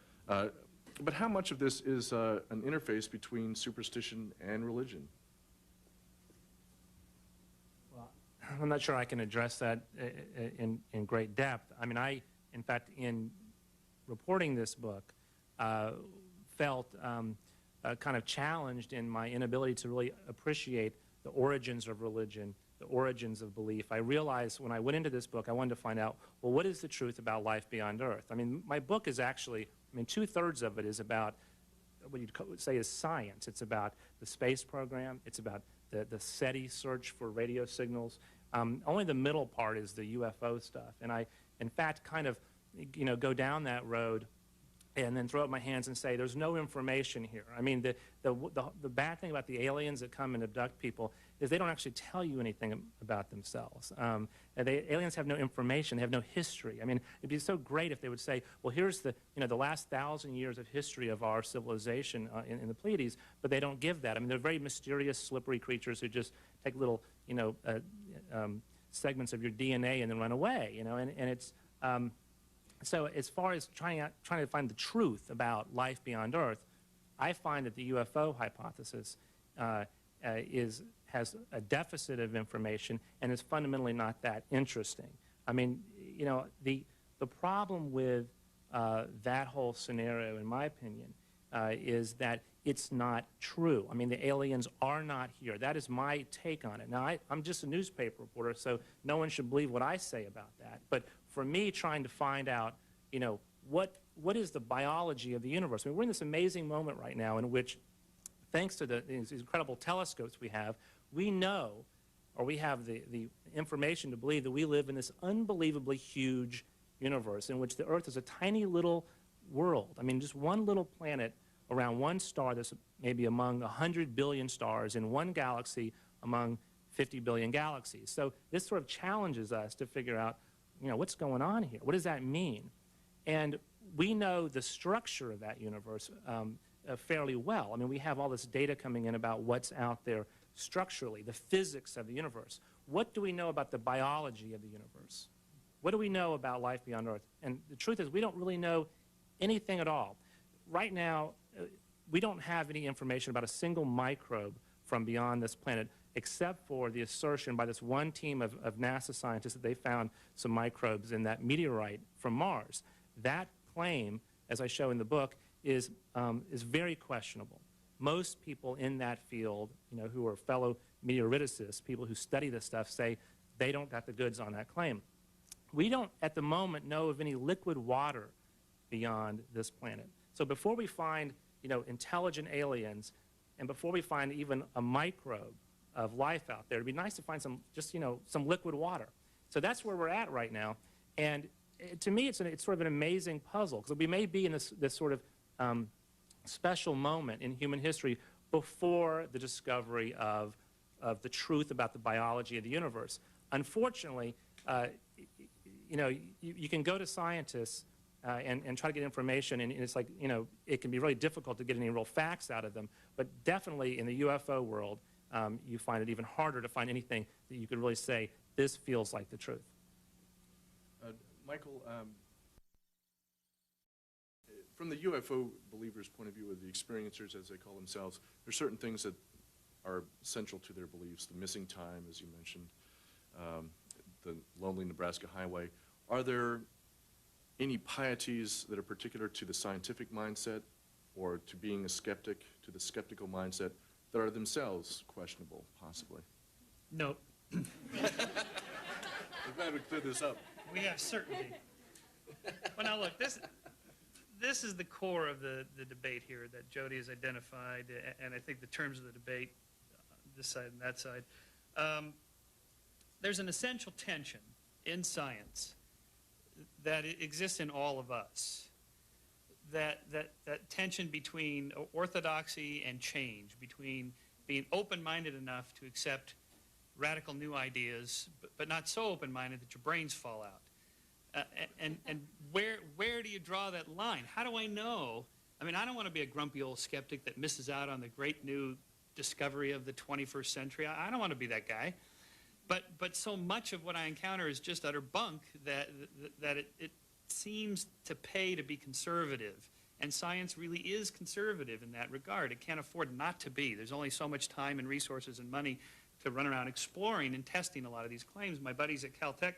But how much of this is an interface between superstition and religion? Well, I'm not sure I can address that in great depth. I mean, in fact, in reporting this book, felt kind of challenged in my inability to really appreciate the origins of religion, the origins of belief. I realized when I went into this book, I wanted to find out, well, what is the truth about life beyond Earth? I mean, my book is actually, I mean, 2/3 of it is about what you'd say is science. It's about the space program. It's about the SETI search for radio signals. Only the middle part is the UFO stuff. And I, in fact, kind of, go down that road and then throw up my hands and say, there's no information here. I mean, the bad thing about the aliens that come and abduct people is they don't actually tell you anything about themselves. Aliens have no information. They have no history. I mean, it'd be so great if they would say, well, here's the last 1,000 years of history of our civilization in the Pleiades, but they don't give that. I mean, they're very mysterious, slippery creatures who just take little, segments of your DNA and then run away, and it's... So as far as trying to find the truth about life beyond Earth, I find that the UFO hypothesis has a deficit of information and is fundamentally not that interesting. I mean, the problem with that whole scenario, in my opinion, is that it's not true. I mean, the aliens are not here. That is my take on it. Now, I'm just a newspaper reporter, so no one should believe what I say about that. But for me, trying to find out, what is the biology of the universe? I mean, we're in this amazing moment right now in which, thanks to these incredible telescopes we have, we know, or we have the information to believe that we live in this unbelievably huge universe in which the Earth is a tiny little world. I mean, just one little planet around one star that's maybe among 100 billion stars in one galaxy among 50 billion galaxies. So this sort of challenges us to figure out, what's going on here? What does that mean? And we know the structure of that universe fairly well. I mean, we have all this data coming in about what's out there structurally, the physics of the universe. What do we know about the biology of the universe? What do we know about life beyond Earth? And the truth is, we don't really know anything at all. Right now, we don't have any information about a single microbe from beyond this planet, except for the assertion by this one team of NASA scientists that they found some microbes in that meteorite from Mars. That claim, as I show in the book, is very questionable. Most people in that field, who are fellow meteoriticists, people who study this stuff, say they don't got the goods on that claim. We don't, at the moment, know of any liquid water beyond this planet. So before we find, intelligent aliens, and before we find even a microbe of life out there, it'd be nice to find some liquid water. So that's where we're at right now. And to me, it's sort of an amazing puzzle, because we may be in this sort of special moment in human history before the discovery of the truth about the biology of the universe. Unfortunately, you can go to scientists and try to get information, and it's like, it can be really difficult to get any real facts out of them. But definitely in the UFO world, you find it even harder to find anything that you could really say, this feels like the truth. Michael, from the UFO believers' point of view, or the experiencers as they call themselves, there's certain things that are central to their beliefs. The missing time, as you mentioned, the lonely Nebraska highway. Are there any pieties that are particular to the scientific mindset or to being a skeptic, to the skeptical mindset, that are themselves questionable, possibly? No. I'm glad we cleared this up. We have certainty. Well, now look, this is the core of the debate here that Jody has identified, and I think the terms of the debate, this side and that side. There's an essential tension in science that exists in all of us. That tension between orthodoxy and change, between being open-minded enough to accept radical new ideas, but not so open-minded that your brains fall out. And where do you draw that line? How do I know? I mean, I don't want to be a grumpy old skeptic that misses out on the great new discovery of the 21st century. I don't want to be that guy. But so much of what I encounter is just utter bunk that it seems to pay to be conservative. And science really is conservative in that regard. It can't afford not to be. There's only so much time and resources and money to run around exploring and testing a lot of these claims. My buddies at Caltech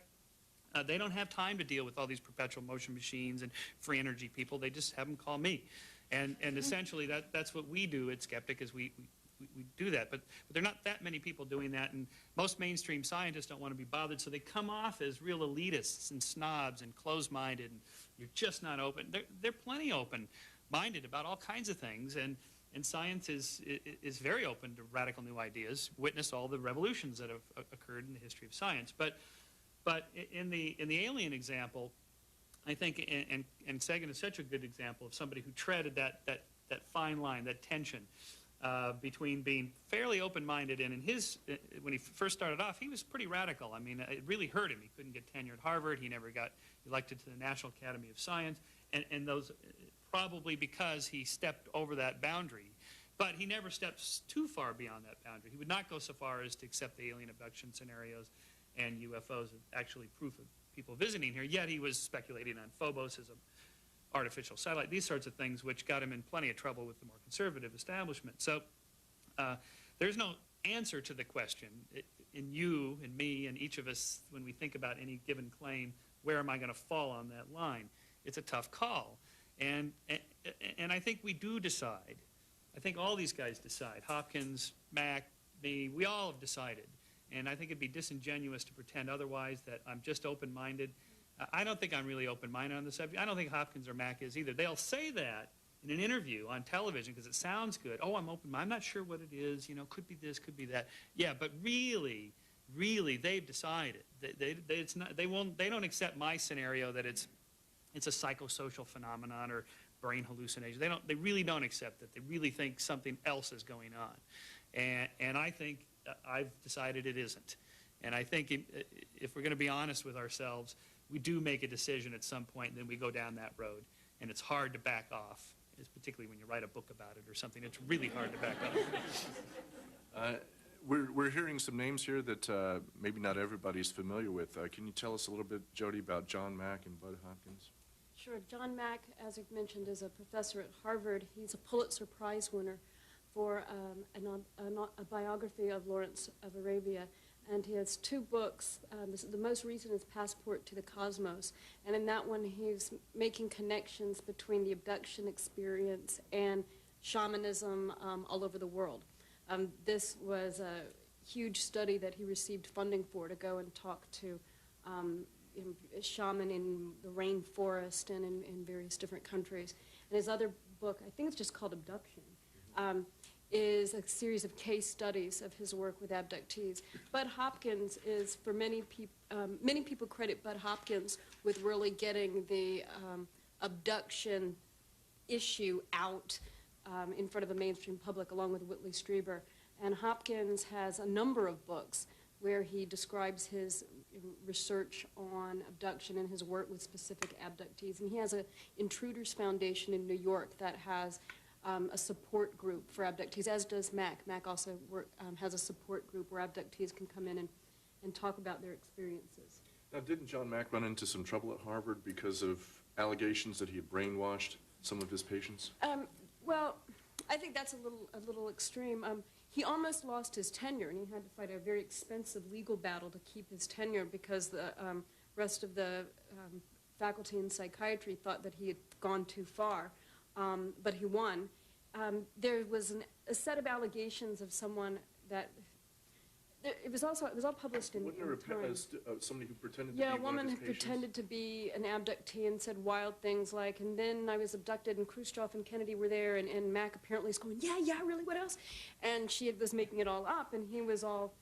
They don't have time to deal with all these perpetual motion machines and free energy people. They just have them call me. And essentially that's what we do at Skeptic, is we do that. But there are not that many people doing that, and most mainstream scientists don't want to be bothered, so they come off as real elitists and snobs and closed-minded, and you're just not open. They're plenty open-minded about all kinds of things, and science is very open to radical new ideas. Witness all the revolutions that have occurred in the history of science. But in the alien example, I think, and Sagan is such a good example of somebody who treaded that fine line, that tension between being fairly open-minded, and when he first started off, he was pretty radical. I mean, it really hurt him. He couldn't get tenure at Harvard. He never got elected to the National Academy of Science, and those probably because he stepped over that boundary. But he never steps too far beyond that boundary. He would not go so far as to accept the alien abduction scenarios and UFOs as actually proof of people visiting here, yet he was speculating on Phobos as an artificial satellite, these sorts of things, which got him in plenty of trouble with the more conservative establishment. So there's no answer to the question. In you and me and each of us, when we think about any given claim, where am I going to fall on that line? It's a tough call. And I think we do decide. I think all these guys decide. Hopkins, Mack, me, we all have decided. And I think it'd be disingenuous to pretend otherwise, that I'm just open-minded. I don't think I'm really open-minded on the subject. I don't think Hopkins or Mack is either. They'll say that in an interview on television because it sounds good. Oh, I'm open-minded. I'm not sure what it is. You know, could be this, could be that. Yeah, but really, they've decided. They don't accept my scenario that it's a psychosocial phenomenon or brain hallucination. They really don't accept it. They really think something else is going on. And I think I've decided it isn't. And I think if we're going to be honest with ourselves, we do make a decision at some point, and then we go down that road. And it's hard to back off, particularly when you write a book about it or something. It's really hard to back off. We're hearing some names here that maybe not everybody's familiar with. Can you tell us a little bit, Jody, about John Mack and Bud Hopkins? Sure. John Mack, as I've mentioned, is a professor at Harvard. He's a Pulitzer Prize winner for a biography of Lawrence of Arabia. And he has two books. The most recent is Passport to the Cosmos. And in that one, he's making connections between the abduction experience and shamanism all over the world. This was a huge study that he received funding for, to go and talk to shaman in the rainforest and in various different countries. And his other book, I think it's just called Abduction, is a series of case studies of his work with abductees. Bud Hopkins is, for many people credit Bud Hopkins with really getting the abduction issue out in front of the mainstream public, along with Whitley Strieber. And Hopkins has a number of books where he describes his research on abduction and his work with specific abductees. And he has an Intruders Foundation in New York that has a support group for abductees, as does Mack. Mack also has a support group where abductees can come in and talk about their experiences. Now, didn't John Mack run into some trouble at Harvard because of allegations that he had brainwashed some of his patients? Well, I think that's a little extreme. He almost lost his tenure, and he had to fight a very expensive legal battle to keep his tenure because the rest of the faculty in psychiatry thought that he had gone too far. But he won. There was a set of allegations of someone that it was all published in Time. Somebody who pretended to Yeah, be a one woman of who his patients? pretended to be an abductee and said wild things like, and then I was abducted and Khrushchev and Kennedy were there, and Mack apparently is going, yeah, really, what else? And she was making it all up, and he was all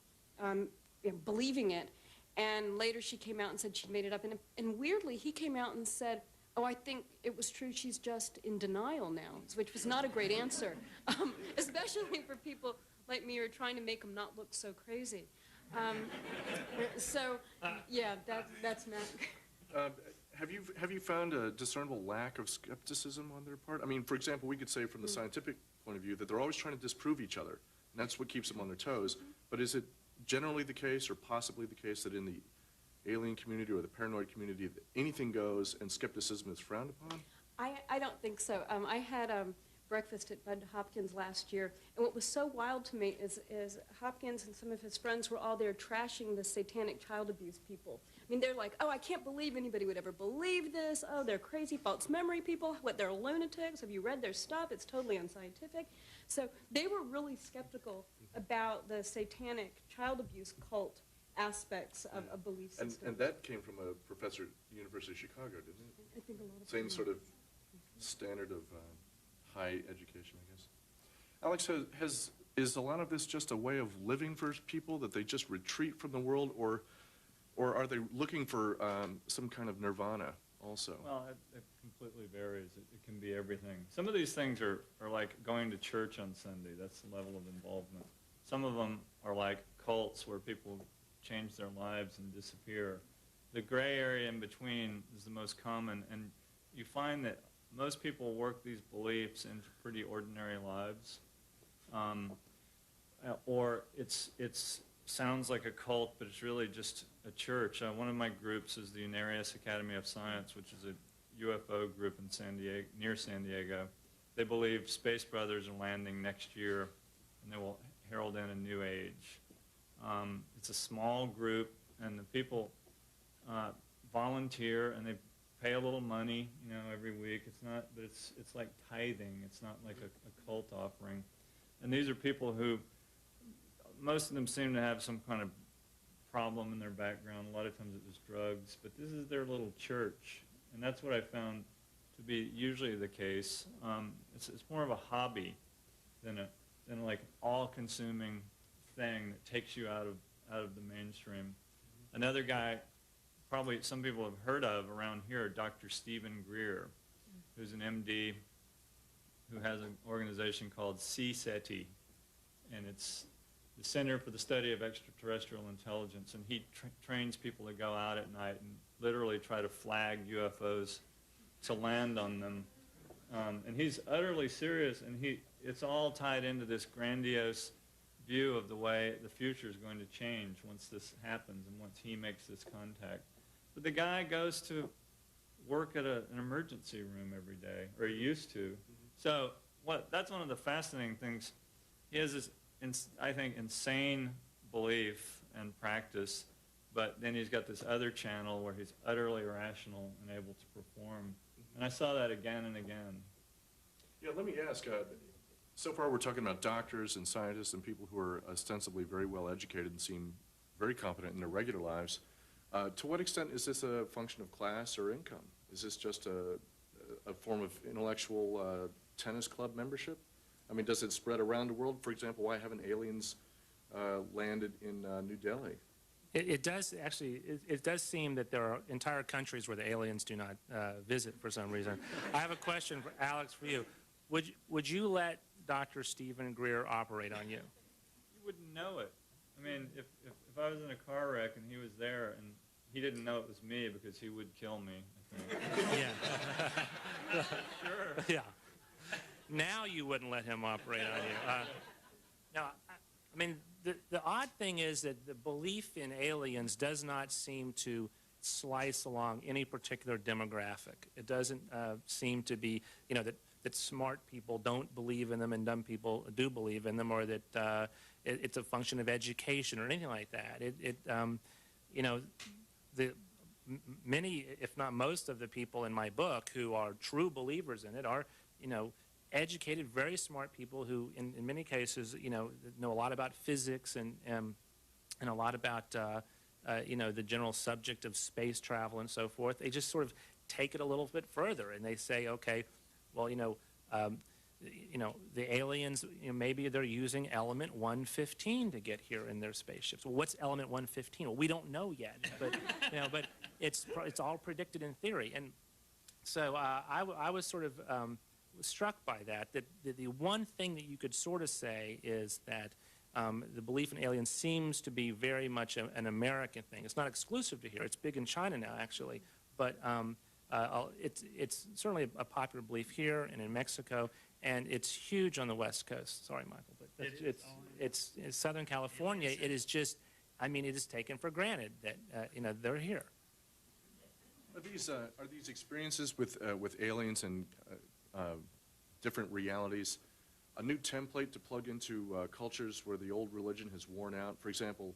believing it. And later she came out and said she made it up. And weirdly, he came out and said, oh, I think it was true, she's just in denial now, which was not a great answer, especially for people like me who are trying to make them not look so crazy. Yeah, that's Mack. Have you found a discernible lack of skepticism on their part? I mean, for example, we could say from the scientific point of view that they're always trying to disprove each other, and that's what keeps them on their toes. But is it generally the case, or possibly the case, that in the alien community or the paranoid community, that anything goes and skepticism is frowned upon? I don't think so. I had breakfast at Bud Hopkins last year, and what was so wild to me is Hopkins and some of his friends were all there trashing the satanic child abuse people. I mean, they're like, oh, I can't believe anybody would ever believe this. Oh, they're crazy false memory people. What, they're lunatics. Have you read their stuff? It's totally unscientific. So they were really skeptical about the satanic child abuse cult aspects of a belief system. And that came from a professor at the University of Chicago, didn't it? I think a lot of Same people- sort of standard of high education, I guess. Alex, is a lot of this just a way of living for people, that they just retreat from the world, or are they looking for some kind of nirvana also? Well, it completely varies. It can be everything. Some of these things are like going to church on Sunday. That's the level of involvement. Some of them are like cults where people change their lives and disappear. The gray area in between is the most common, and you find that most people work these beliefs into pretty ordinary lives, or it sounds like a cult, but it's really just a church. One of my groups is the Unarius Academy of Science, which is a UFO group in San Diego, near San Diego. They believe space brothers are landing next year, and they will herald in a new age. It's a small group, and the people volunteer, and they pay a little money, every week. It's not, but it's like tithing. It's not like a cult offering. And these are people who, most of them seem to have some kind of problem in their background. A lot of times it was drugs, but this is their little church, and that's what I found to be usually the case. It's more of a hobby than like all-consuming thing that takes you out of the mainstream. Another guy, probably some people have heard of around here, Dr. Stephen Greer, who's an MD who has an organization called CSETI, and it's the Center for the Study of Extraterrestrial Intelligence, and he trains people to go out at night and literally try to flag UFOs to land on them. And he's utterly serious, and it's all tied into this grandiose view of the way the future is going to change once this happens and once he makes this contact. But the guy goes to work at an emergency room every day, or he used to. So that's one of the fascinating things. He has this, I think, insane belief and practice, but then he's got this other channel where he's utterly rational and able to perform. And I saw that again and again. Yeah, let me ask, so far we're talking about doctors and scientists and people who are ostensibly very well educated and seem very competent in their regular lives. To what extent is this a function of class or income? Is this just a form of intellectual tennis club membership? I mean, does it spread around the world? For example, why haven't aliens landed in New Delhi? It does actually. It does seem that there are entire countries where the aliens do not visit for some reason. I have a question for Alex, for you. Would you let Dr. Stephen Greer operate on you? You wouldn't know it. I mean, if I was in a car wreck and he was there and he didn't know it was me, because he would kill me, I think. Yeah. Sure. Yeah. Now you wouldn't let him operate on you. No, I mean, the odd thing is that the belief in aliens does not seem to slice along any particular demographic. It doesn't seem to be, that smart people don't believe in them and dumb people do believe in them, or that it's a function of education or anything like that. Many, if not most, of the people in my book who are true believers in it are, educated, very smart people who, in many cases, know a lot about physics and a lot about, the general subject of space travel and so forth. They just sort of take it a little bit further, and they say, okay, well, the aliens, maybe they're using element 115 to get here in their spaceships. Well, what's element 115? Well, we don't know yet, but but it's all predicted in theory. And so I was sort of struck by that the one thing that you could sort of say is that the belief in aliens seems to be very much an American thing. It's not exclusive to here. It's big in China now, actually, but it's certainly a popular belief here and in Mexico, and it's huge on the West Coast. Sorry, Michael, but it's Southern California. It is just, it is taken for granted that they're here. Are these experiences with aliens and different realities, a new template to plug into cultures where the old religion has worn out. For example,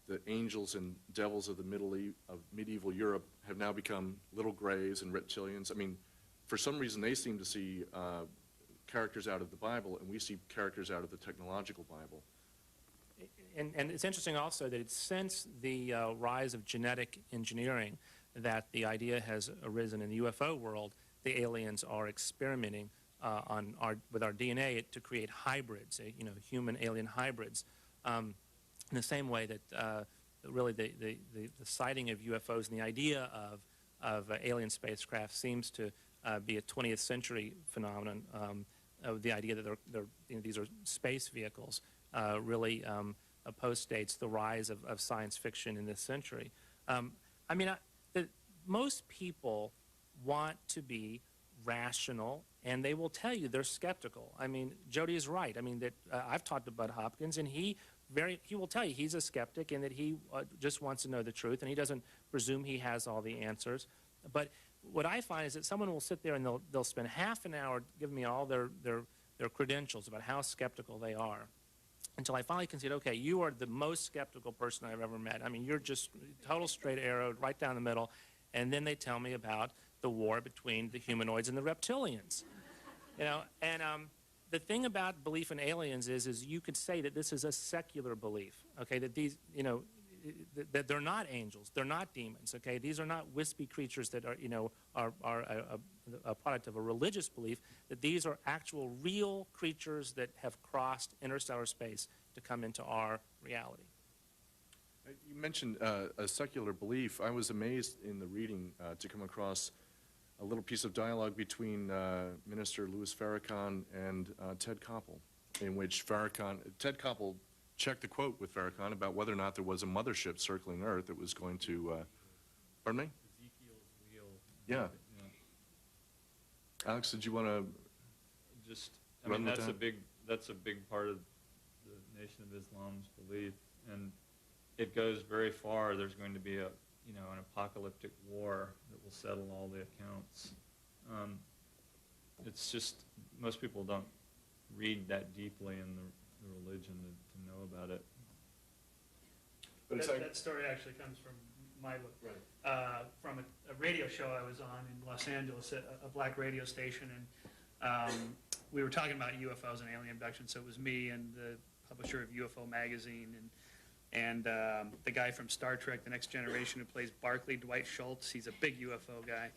the angels and devils of the medieval Europe have now become little grays and reptilians. I mean, for some reason they seem to see characters out of the Bible, and we see characters out of the technological Bible. And it's interesting also that it's since the rise of genetic engineering that the idea has arisen in the UFO world. The aliens are experimenting with our DNA to create hybrids, human-alien hybrids. In the same way that really the sighting of UFOs and the idea of alien spacecraft seems to be a 20th century phenomenon. Of the idea that these are space vehicles really postdates the rise of science fiction in this century. I mean, most people want to be rational, and they will tell you they're skeptical. I mean, Jody is right. I mean, that I've talked to Bud Hopkins, and he will tell you he's a skeptic and that he just wants to know the truth, and he doesn't presume he has all the answers. But what I find is that someone will sit there and they'll spend half an hour giving me all their credentials about how skeptical they are, until I finally concede, okay, you are the most skeptical person I've ever met. I mean, you're just total straight arrow right down the middle. And then they tell me about the war between the humanoids and the reptilians. And the thing about belief in aliens is you could say that this is a secular belief, okay, that these, that they're not angels, they're not demons, okay? These are not wispy creatures that are, are a product of a religious belief, that these are actual real creatures that have crossed interstellar space to come into our reality. You mentioned a secular belief. I was amazed in the reading to come across a little piece of dialogue between Minister Louis Farrakhan and Ted Koppel, in which Ted Koppel checked the quote with Farrakhan about whether or not there was a mothership circling Earth that was going to, pardon me? Ezekiel's wheel. Yeah. Alex, did you want to just, I mean, that's a big part of the Nation of Islam's belief, and it goes very far. There's going to be an apocalyptic war that will settle all the accounts. It's just, most people don't read that deeply in the religion to know about it. But that story actually comes from my book, right. From a radio show I was on in Los Angeles, a black radio station, and we were talking about UFOs and alien abductions. So it was me and the publisher of UFO magazine, and the guy from Star Trek: The Next Generation who plays Barclay, Dwight Schultz. He's a big UFO guy.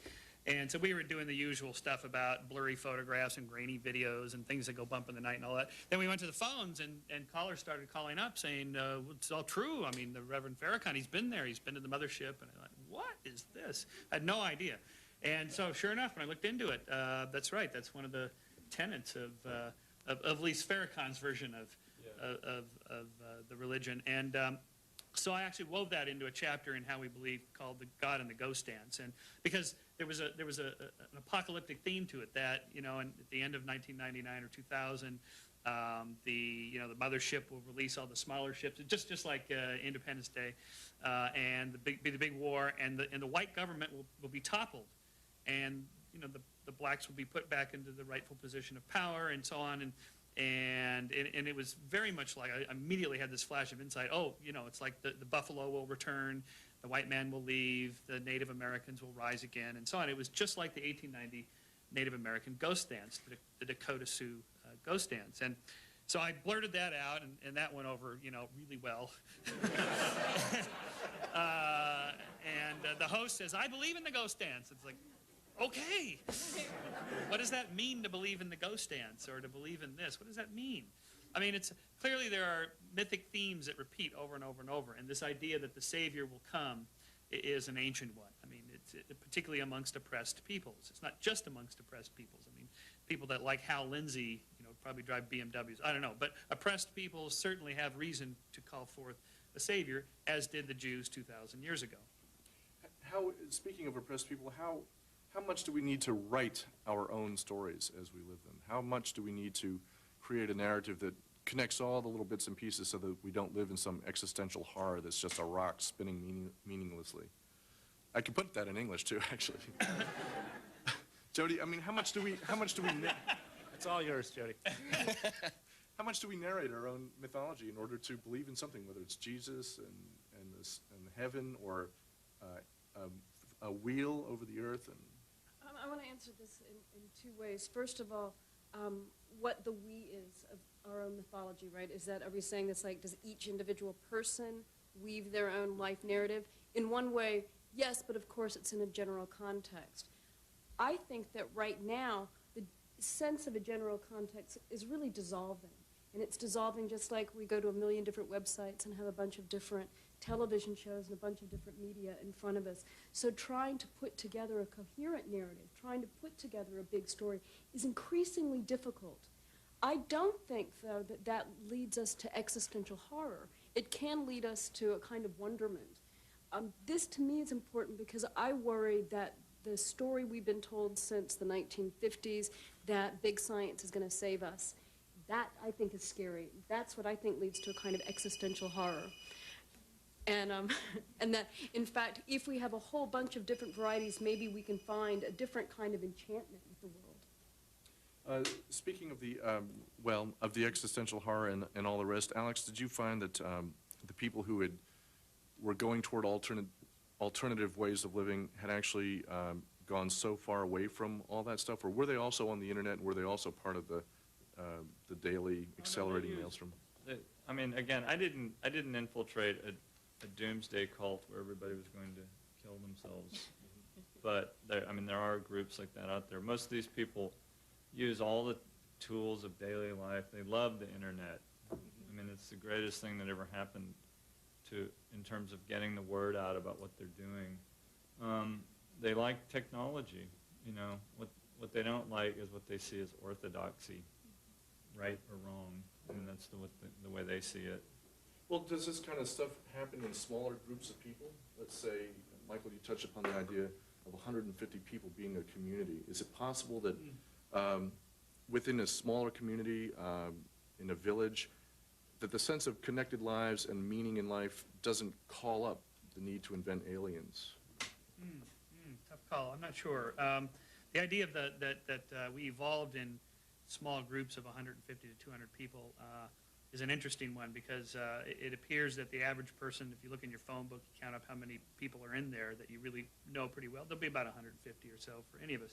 And so we were doing the usual stuff about blurry photographs and grainy videos and things that go bump in the night and all that. Then we went to the phones, and callers started calling up saying, it's all true. I mean, the Reverend Farrakhan, he's been there. He's been to the mothership. And I'm like, what is this? I had no idea. And so sure enough, when I looked into it, that's right. That's one of the tenets of Louis Farrakhan's version of the religion. And so I actually wove that into a chapter in How We Believe called The God and the Ghost Dance. And because there was an apocalyptic theme to it that, and at the end of 1999 or 2000, the mothership will release all the smaller ships, just like Independence Day, and the big war, and the white government will be toppled, and the blacks will be put back into the rightful position of power, and so on, and it was very much like, I immediately had this flash of insight. Oh, it's like the buffalo will return, the white man will leave, the Native Americans will rise again, and so on. It was just like the 1890 Native American ghost dance, the Dakota Sioux ghost dance. And so I blurted that out, and that went over, really well. And the host says, I believe in the ghost dance. It's like, okay. What does that mean to believe in the ghost dance or to believe in this? What does that mean? I mean, clearly there are mythic themes that repeat over and over and over, and this idea that the Savior will come is an ancient one. I mean, it's particularly amongst oppressed peoples. It's not just amongst oppressed peoples. I mean, people that like Hal Lindsey, probably drive BMWs. I don't know, but oppressed people certainly have reason to call forth a Savior, as did the Jews 2,000 years ago. Speaking of oppressed people, how much do we need to write our own stories as we live them? How much do we need to create a narrative that connects all the little bits and pieces so that we don't live in some existential horror that's just a rock spinning meaninglessly? I could put that in English too, actually. Jody, I mean, how much do we It's all yours, Jody. How much do we narrate our own mythology in order to believe in something, whether it's Jesus and heaven, or a wheel over the earth? And I want to answer this in two ways. First of all, what the we is of our own mythology, right? Is that, are we saying this like, does each individual person weave their own life narrative? In one way, yes, but of course it's in a general context. I think that right now, the sense of a general context is really dissolving. And it's dissolving just like we go to a million different websites and have a bunch of different television shows and a bunch of different media in front of us. So trying to put together a coherent narrative, trying to put together a big story is increasingly difficult. I don't think, though, that that leads us to existential horror. It can lead us to a kind of wonderment. This, to me, is important because I worry that the story we've been told since the 1950s, that big science is going to save us, that, I think, is scary. That's what I think leads to a kind of existential horror. And that, in fact, if we have a whole bunch of different varieties, maybe we can find a different kind of enchantment with the world. Speaking of the, of the existential horror and all the rest, Alex, did you find that the people who were going toward alternative ways of living had actually gone so far away from all that stuff, or were they also on the internet, and were they also part of the daily accelerating maelstrom? I mean, again, I didn't infiltrate a doomsday cult where everybody was going to kill themselves. But there are groups like that out there. Most of these people use all the tools of daily life. They love the internet. I mean, it's the greatest thing that ever happened in terms of getting the word out about what they're doing. They like technology. You know, what they don't like is what they see as orthodoxy, right or wrong, and that's the way they see it. Well, does this kind of stuff happen in smaller groups of people? Let's say, Michael, you touched upon the idea of 150 people being a community. Is it possible that within a smaller community, in a village, that the sense of connected lives and meaning in life doesn't call up the need to invent aliens? Tough call. I'm not sure. The idea of that we evolved in small groups of 150 to 200 people is an interesting one because it appears that the average person, if you look in your phone book, you count up how many people are in there that you really know pretty well, there'll be about 150 or so for any of us.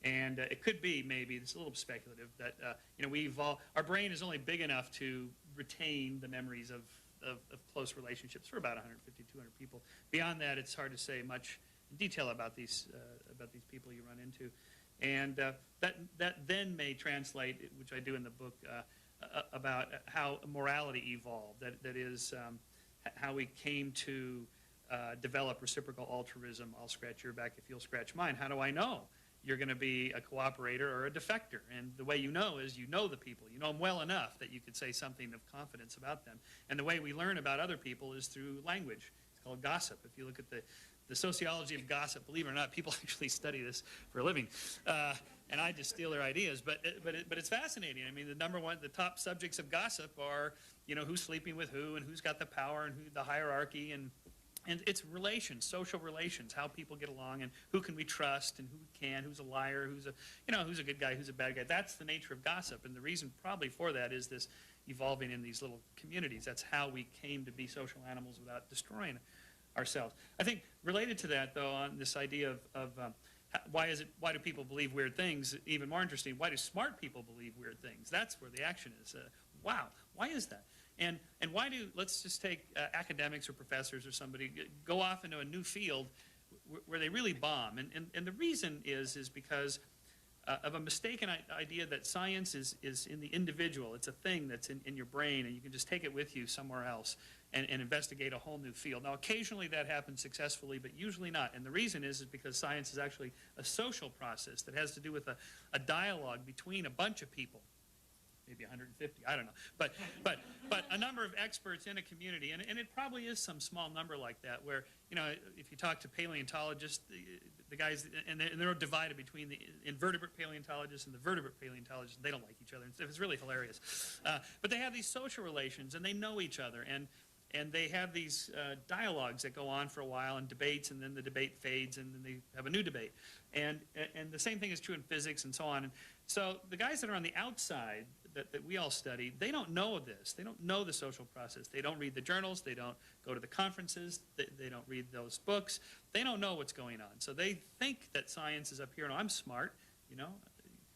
And it could be, maybe, it's a little speculative, that we evolve. Our brain is only big enough to retain the memories of close relationships for about 150, 200 people. Beyond that, it's hard to say much in detail about these people you run into. And that then may translate, which I do in the book, about how morality evolved. That is, how we came to develop reciprocal altruism. I'll scratch your back if you'll scratch mine. How do I know you're going to be a cooperator or a defector? And the way you know is you know the people. You know them well enough that you could say something of confidence about them. And the way we learn about other people is through language. It's called gossip. If you look at the sociology of gossip, believe it or not, people actually study this for a living. And I just steal their ideas, but it's fascinating. I mean, the top subjects of gossip are, who's sleeping with who and who's got the power and the hierarchy, and it's relations, social relations, how people get along and who can we trust and who's a liar, who's a good guy, who's a bad guy. That's the nature of gossip, and the reason probably for that is this evolving in these little communities. That's how we came to be social animals without destroying ourselves. I think related to that, though, on this idea of why do people believe weird things? Even more interesting, why do smart people believe weird things? That's where the action is. Wow, why is that? And why let's just take academics or professors or somebody, go off into a new field where they really bomb. And the reason is because of a mistaken idea that science is in the individual. It's a thing that's in your brain, and you can just take it with you somewhere else and investigate a whole new field. Now, occasionally that happens successfully, but usually not. And the reason is because science is actually a social process that has to do with a dialogue between a bunch of people. Maybe 150, I don't know. But a number of experts in a community, and it probably is some small number like that where, if you talk to paleontologists, the guys, and they're divided between the invertebrate paleontologists and the vertebrate paleontologists. They don't like each other. It's really hilarious. But they have these social relations, and they know each other. And they have these dialogues that go on for a while and debates, and then the debate fades, and then they have a new debate. And the same thing is true in physics and so on. And so the guys that are on the outside that we all study, they don't know this. They don't know the social process. They don't read the journals. They don't go to the conferences. They don't read those books. They don't know what's going on. So they think that science is up here, and I'm smart, you know.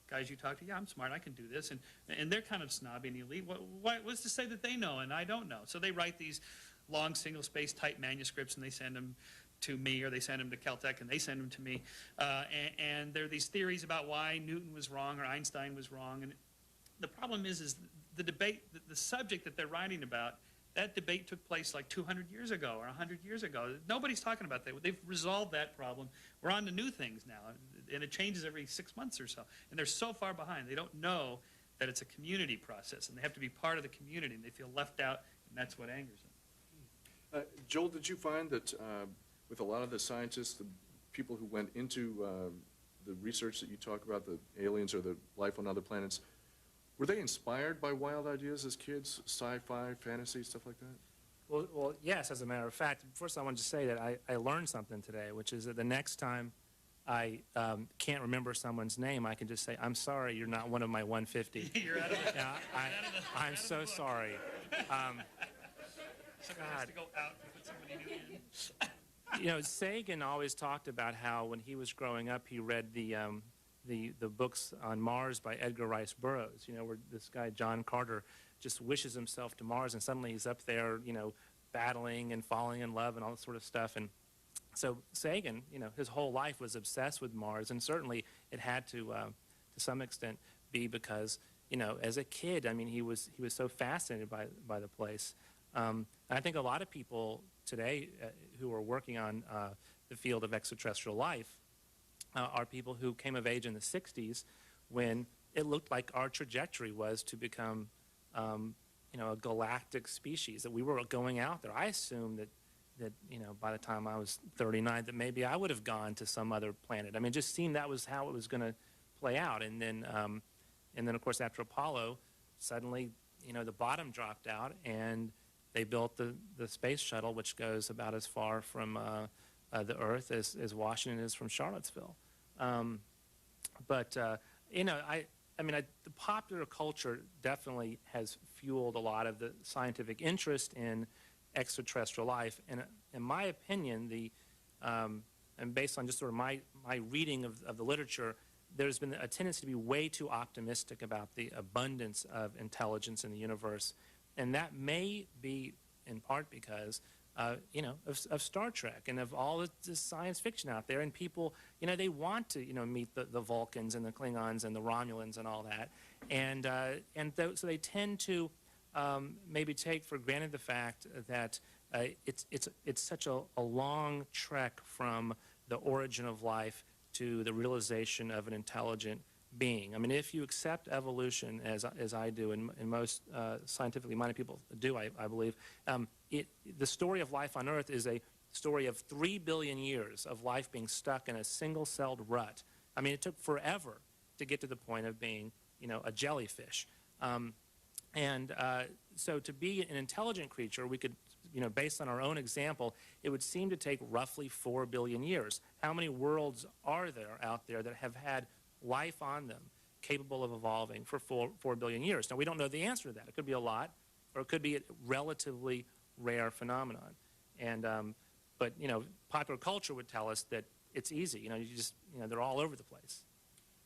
Guys you talk to, yeah, I'm smart, I can do this. And they're kind of snobby and elite. What's to say that they know and I don't know? So they write these long single-space type manuscripts, and they send them to me, or they send them to Caltech, and they send them to me. And there are these theories about why Newton was wrong or Einstein was wrong. And the problem is the debate, the subject that they're writing about, that debate took place like 200 years ago or 100 years ago. Nobody's talking about that. They've resolved that problem. We're on to new things now, and it changes every 6 months or so. And they're so far behind. They don't know that it's a community process, and they have to be part of the community, and they feel left out, and that's what angers them. Joel, did you find that with a lot of the scientists, the people who went into the research that you talk about, the aliens or the life on other planets, were they inspired by wild ideas as kids, sci-fi, fantasy, stuff like that? Well, yes, as a matter of fact. First, I wanted to say that I learned something today, which is that the next time I can't remember someone's name, I can just say, I'm sorry, you're not one of my 150. You're out of the, Yeah, I'm so sorry. Somebody has to go out and put somebody new in. You know, Sagan always talked about how when he was growing up, he read the books on Mars by Edgar Rice Burroughs, you know, where this guy, John Carter, just wishes himself to Mars, and suddenly he's up there, you know, battling and falling in love and all that sort of stuff. And so Sagan, you know, his whole life was obsessed with Mars, and certainly it had to some extent be because, you know, as a kid, I mean, he was so fascinated by the place. And I think a lot of people today who are working on the field of extraterrestrial life are people who came of age in the 60s when it looked like our trajectory was to become, you know, a galactic species, that we were going out there. I assumed that, you know, by the time I was 39, that maybe I would have gone to some other planet. I mean, it just seemed that was how it was going to play out. And then, of course, after Apollo, suddenly, you know, the bottom dropped out, and they built the space shuttle, which goes about as far from the Earth as Washington is from Charlottesville. You know, the popular culture definitely has fueled a lot of the scientific interest in extraterrestrial life. And in my opinion, and based on just sort of my reading of the literature, there's been a tendency to be way too optimistic about the abundance of intelligence in the universe. And that may be in part because you know, of Star Trek and of all the science fiction out there, and people, you know, they want to, you know, meet the Vulcans and the Klingons and the Romulans and all that, so they tend to maybe take for granted the fact that it's such a long trek from the origin of life to the realization of an intelligent being. I mean, if you accept evolution as I do, and most scientifically minded people do, I believe, the story of life on Earth is a story of 3 billion years of life being stuck in a single-celled rut. I mean, it took forever to get to the point of being, you know, a jellyfish. So to be an intelligent creature, we could, you know, based on our own example, it would seem to take roughly 4 billion years. How many worlds are there out there that have had life on them capable of evolving for 4 billion years? Now, we don't know the answer to that. It could be a lot, or it could be a relatively rare phenomenon. And but, you know, popular culture would tell us that it's easy. You know, they're all over the place.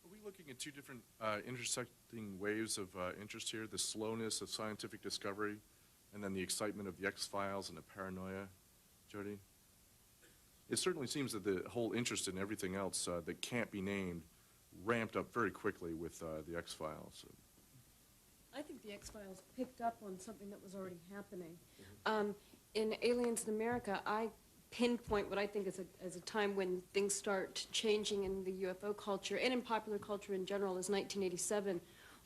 Are we looking at two different intersecting waves of interest here? The slowness of scientific discovery, and then the excitement of the X-Files and the paranoia, Jody? It certainly seems that the whole interest in everything else that can't be named ramped up very quickly with the X-Files. I think the X-Files picked up on something that was already happening. In Aliens in America, I pinpoint what I think is a time when things start changing in the UFO culture and in popular culture in general is 1987,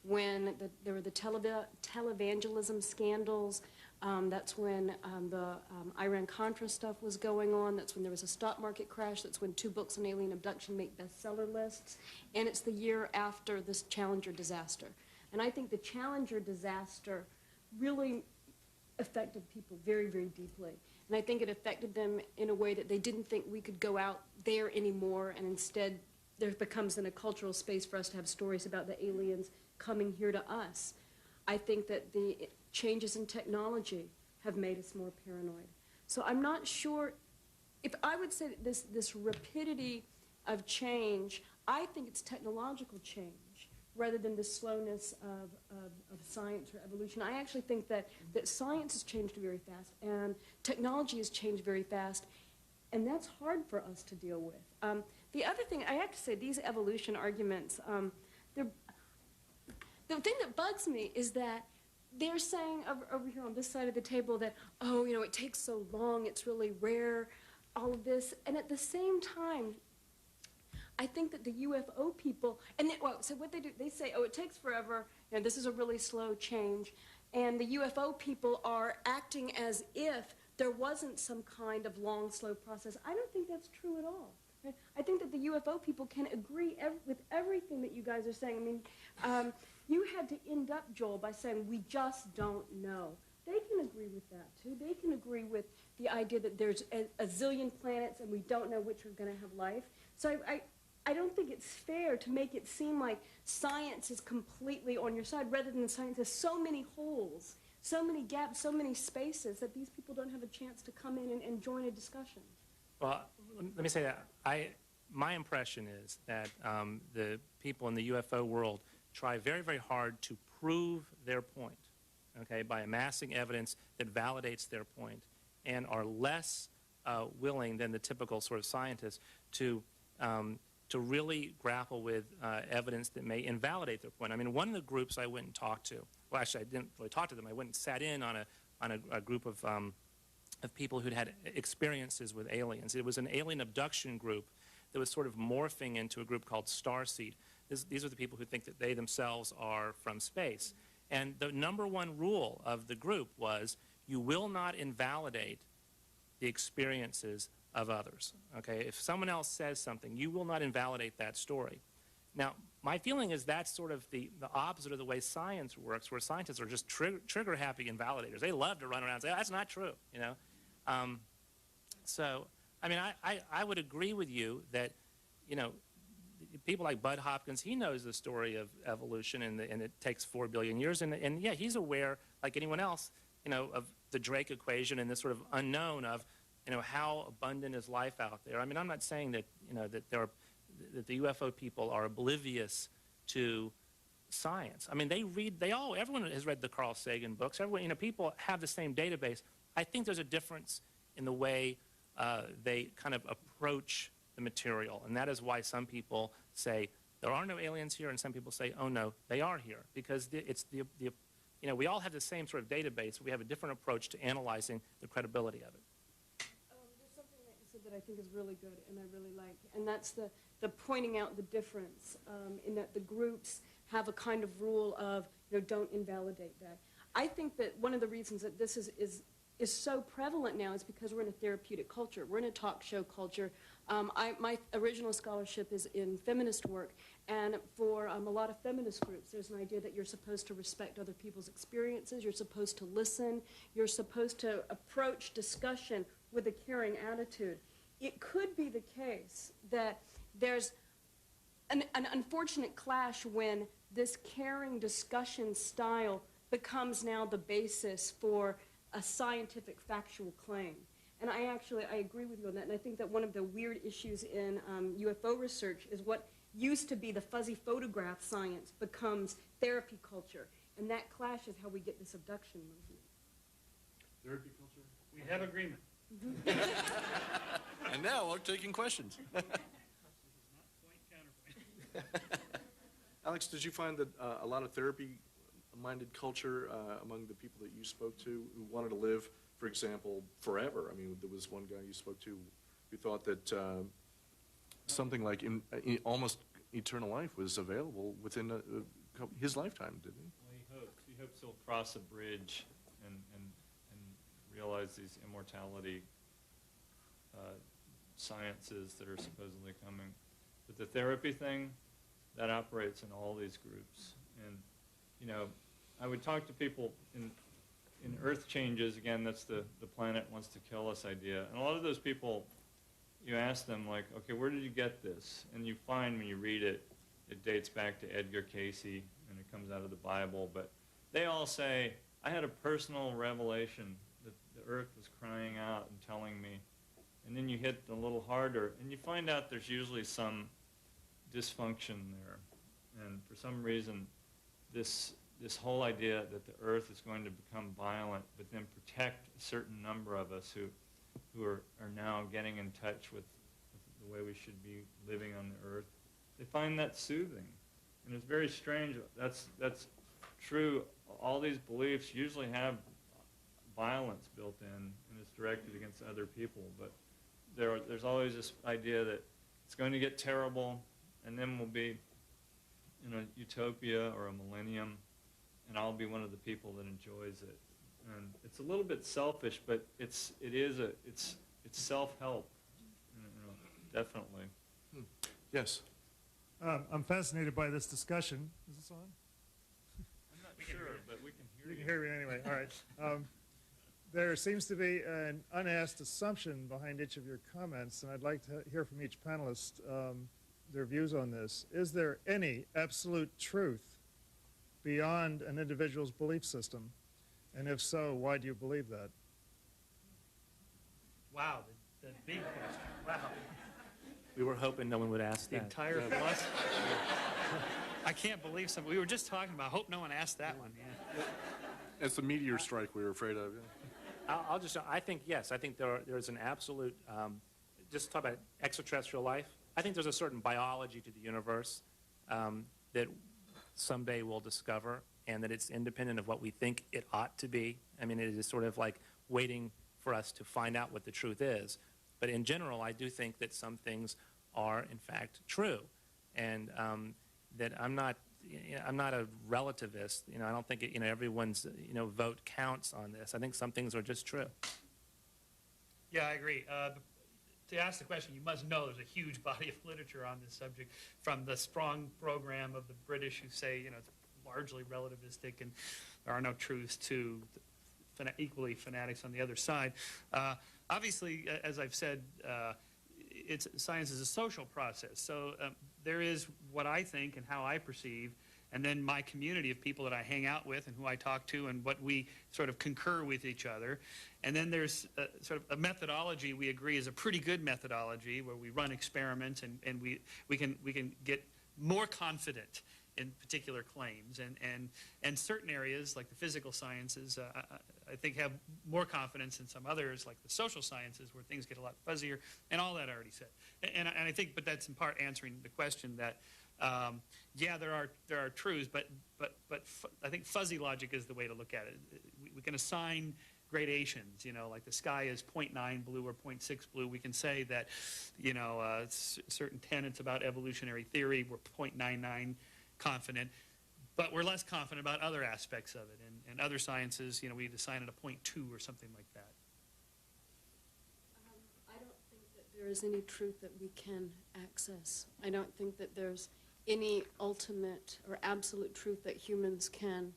when there were the televangelism scandals. That's when the Iran-Contra stuff was going on. That's when there was a stock market crash. That's when 2 books on alien abduction make bestseller lists. And it's the year after this Challenger disaster. And I think the Challenger disaster really affected people very, very deeply. And I think it affected them in a way that they didn't think we could go out there anymore, and instead there becomes in a cultural space for us to have stories about the aliens coming here to us. I think that the changes in technology have made us more paranoid. So I'm not sure, if I would say that this rapidity of change, I think it's technological change rather than the slowness of science or evolution. I actually think that science has changed very fast and technology has changed very fast, and that's hard for us to deal with. The other thing, I have to say, these evolution arguments, the thing that bugs me is that they're saying over here on this side of the table that, oh, you know, it takes so long, it's really rare, all of this, and at the same time, I think that the UFO people, and so what they do, they say, oh, it takes forever, you know, this is a really slow change, and the UFO people are acting as if there wasn't some kind of long, slow process. I don't think that's true at all. Right? I think that the UFO people can agree with everything that you guys are saying. I mean, you had to end up, Joel, by saying we just don't know. They can agree with that, too. They can agree with the idea that there's a zillion planets and we don't know which are going to have life. So I don't think it's fair to make it seem like science is completely on your side, rather than science has so many holes, so many gaps, so many spaces that these people don't have a chance to come in and join a discussion. Well, let me say that. My impression is that the people in the UFO world try very, very hard to prove their point, okay, by amassing evidence that validates their point, and are less willing than the typical sort of scientist to really grapple with evidence that may invalidate their point. I mean, one of the groups I went and talked to, well, actually, I didn't really talk to them. I went and sat in on a group of people who'd had experiences with aliens. It was an alien abduction group that was sort of morphing into a group called Starseed. These are the people who think that they themselves are from space. And the #1 rule of the group was, you will not invalidate the experiences of others. Okay? If someone else says something, you will not invalidate that story. Now, my feeling is that's sort of the opposite of the way science works, where scientists are just trigger-happy invalidators. They love to run around and say, oh, that's not true, you know. So, I mean, I would agree with you that, you know, people like Bud Hopkins, he knows the story of evolution, and it takes 4 billion years, and yeah, he's aware, like anyone else, you know, of the Drake equation and this sort of unknown of, you know, how abundant is life out there. I mean, I'm not saying that, you know, that the UFO people are oblivious to science. I mean, everyone has read the Carl Sagan books. Everyone, you know, people have the same database. I think there's a difference in the way they kind of approach the material, and that is why some people say there are no aliens here, and some people say, oh no, they are here, because you know, we all have the same sort of database. We have a different approach to analyzing the credibility of it. There's something that you said that I think is really good and I really like, and that's the pointing out the difference in that the groups have a kind of rule of, you know, don't invalidate that. I think that one of the reasons that this is so prevalent now is because we're in a therapeutic culture. We're in a talk show culture. My original scholarship is in feminist work, and for a lot of feminist groups, there's an idea that you're supposed to respect other people's experiences, you're supposed to listen, you're supposed to approach discussion with a caring attitude. It could be the case that there's an unfortunate clash when this caring discussion style becomes now the basis for a scientific factual claim. And I agree with you on that, and I think that one of the weird issues in UFO research is what used to be the fuzzy photograph science becomes therapy culture, and that clash is how we get this abduction movement. Therapy culture? We have agreement. And now we're taking questions. Point counterpoint. Alex, did you find that a lot of therapy-minded culture among the people that you spoke to who wanted to live, for example, forever? I mean, there was one guy you spoke to who thought that something like almost eternal life was available within his lifetime, didn't he? Well, he hopes he'll cross a bridge and realize these immortality sciences that are supposedly coming. But the therapy thing, that operates in all these groups. And, you know, I would talk to people in in Earth changes, again, that's the planet wants to kill us idea. And a lot of those people, you ask them, like, okay, where did you get this? And you find when you read it, it dates back to Edgar Cayce, and it comes out of the Bible. But they all say, I had a personal revelation that the Earth was crying out and telling me. And then you hit a little harder, and you find out there's usually some dysfunction there. And for some reason, this whole idea that the Earth is going to become violent, but then protect a certain number of us who are now getting in touch with the way we should be living on the Earth, they find that soothing. And it's very strange. That's true. All these beliefs usually have violence built in, and it's directed against other people. But there's always this idea that it's going to get terrible, and then we'll be in a utopia or a millennium, and I'll be one of the people that enjoys it. And it's a little bit selfish, but it's self-help, definitely. Yes. I'm fascinated by this discussion. Is this on? I'm not sure, but we can hear You you. can hear me anyway. All right. There seems to be an unasked assumption behind each of your comments, and I'd like to hear from each panelist their views on this. Is there any absolute truth beyond an individual's belief system? And if so, why do you believe that? Wow, the big question. Wow. We were hoping no one would ask The that. entire philosophy. I can't believe something. We were just talking about, hope no one asked that one. Yeah. It's the meteor strike we were afraid of. Yeah. I think, yes, I think there's an absolute, just talk about extraterrestrial life. I think there's a certain biology to the universe that someday we'll discover, and that it's independent of what we think it ought to be. I mean, it is sort of like waiting for us to find out what the truth is. But in general, I do think that some things are, in fact, true, and that I'm not a relativist. I don't think everyone's vote counts on this. I think some things are just true. Yeah, I agree. To ask the question, you must know there's a huge body of literature on this subject, from the strong program of the British who say, it's largely relativistic and there are no truths, to equally fanatics on the other side. Obviously, as I've said, science is a social process. So there is what I think and how I perceive, and then my community of people that I hang out with and who I talk to, and what we sort of concur with each other. And then there's sort of a methodology we agree is a pretty good methodology, where we run experiments and we can get more confident in particular claims, and certain areas like the physical sciences I think have more confidence than some others, like the social sciences, where things get a lot fuzzier, and all that I already said. And I think, but that's in part answering the question that yeah, there are truths, but I think fuzzy logic is the way to look at it. We can assign gradations, like the sky is 0.9 blue or 0.6 blue. We can say that, certain tenets about evolutionary theory were 0.99 confident, but we're less confident about other aspects of it. And other sciences, we'd assign it a 0.2 or something like that. I don't think that there is any truth that we can access. I don't think that there's any ultimate or absolute truth that humans can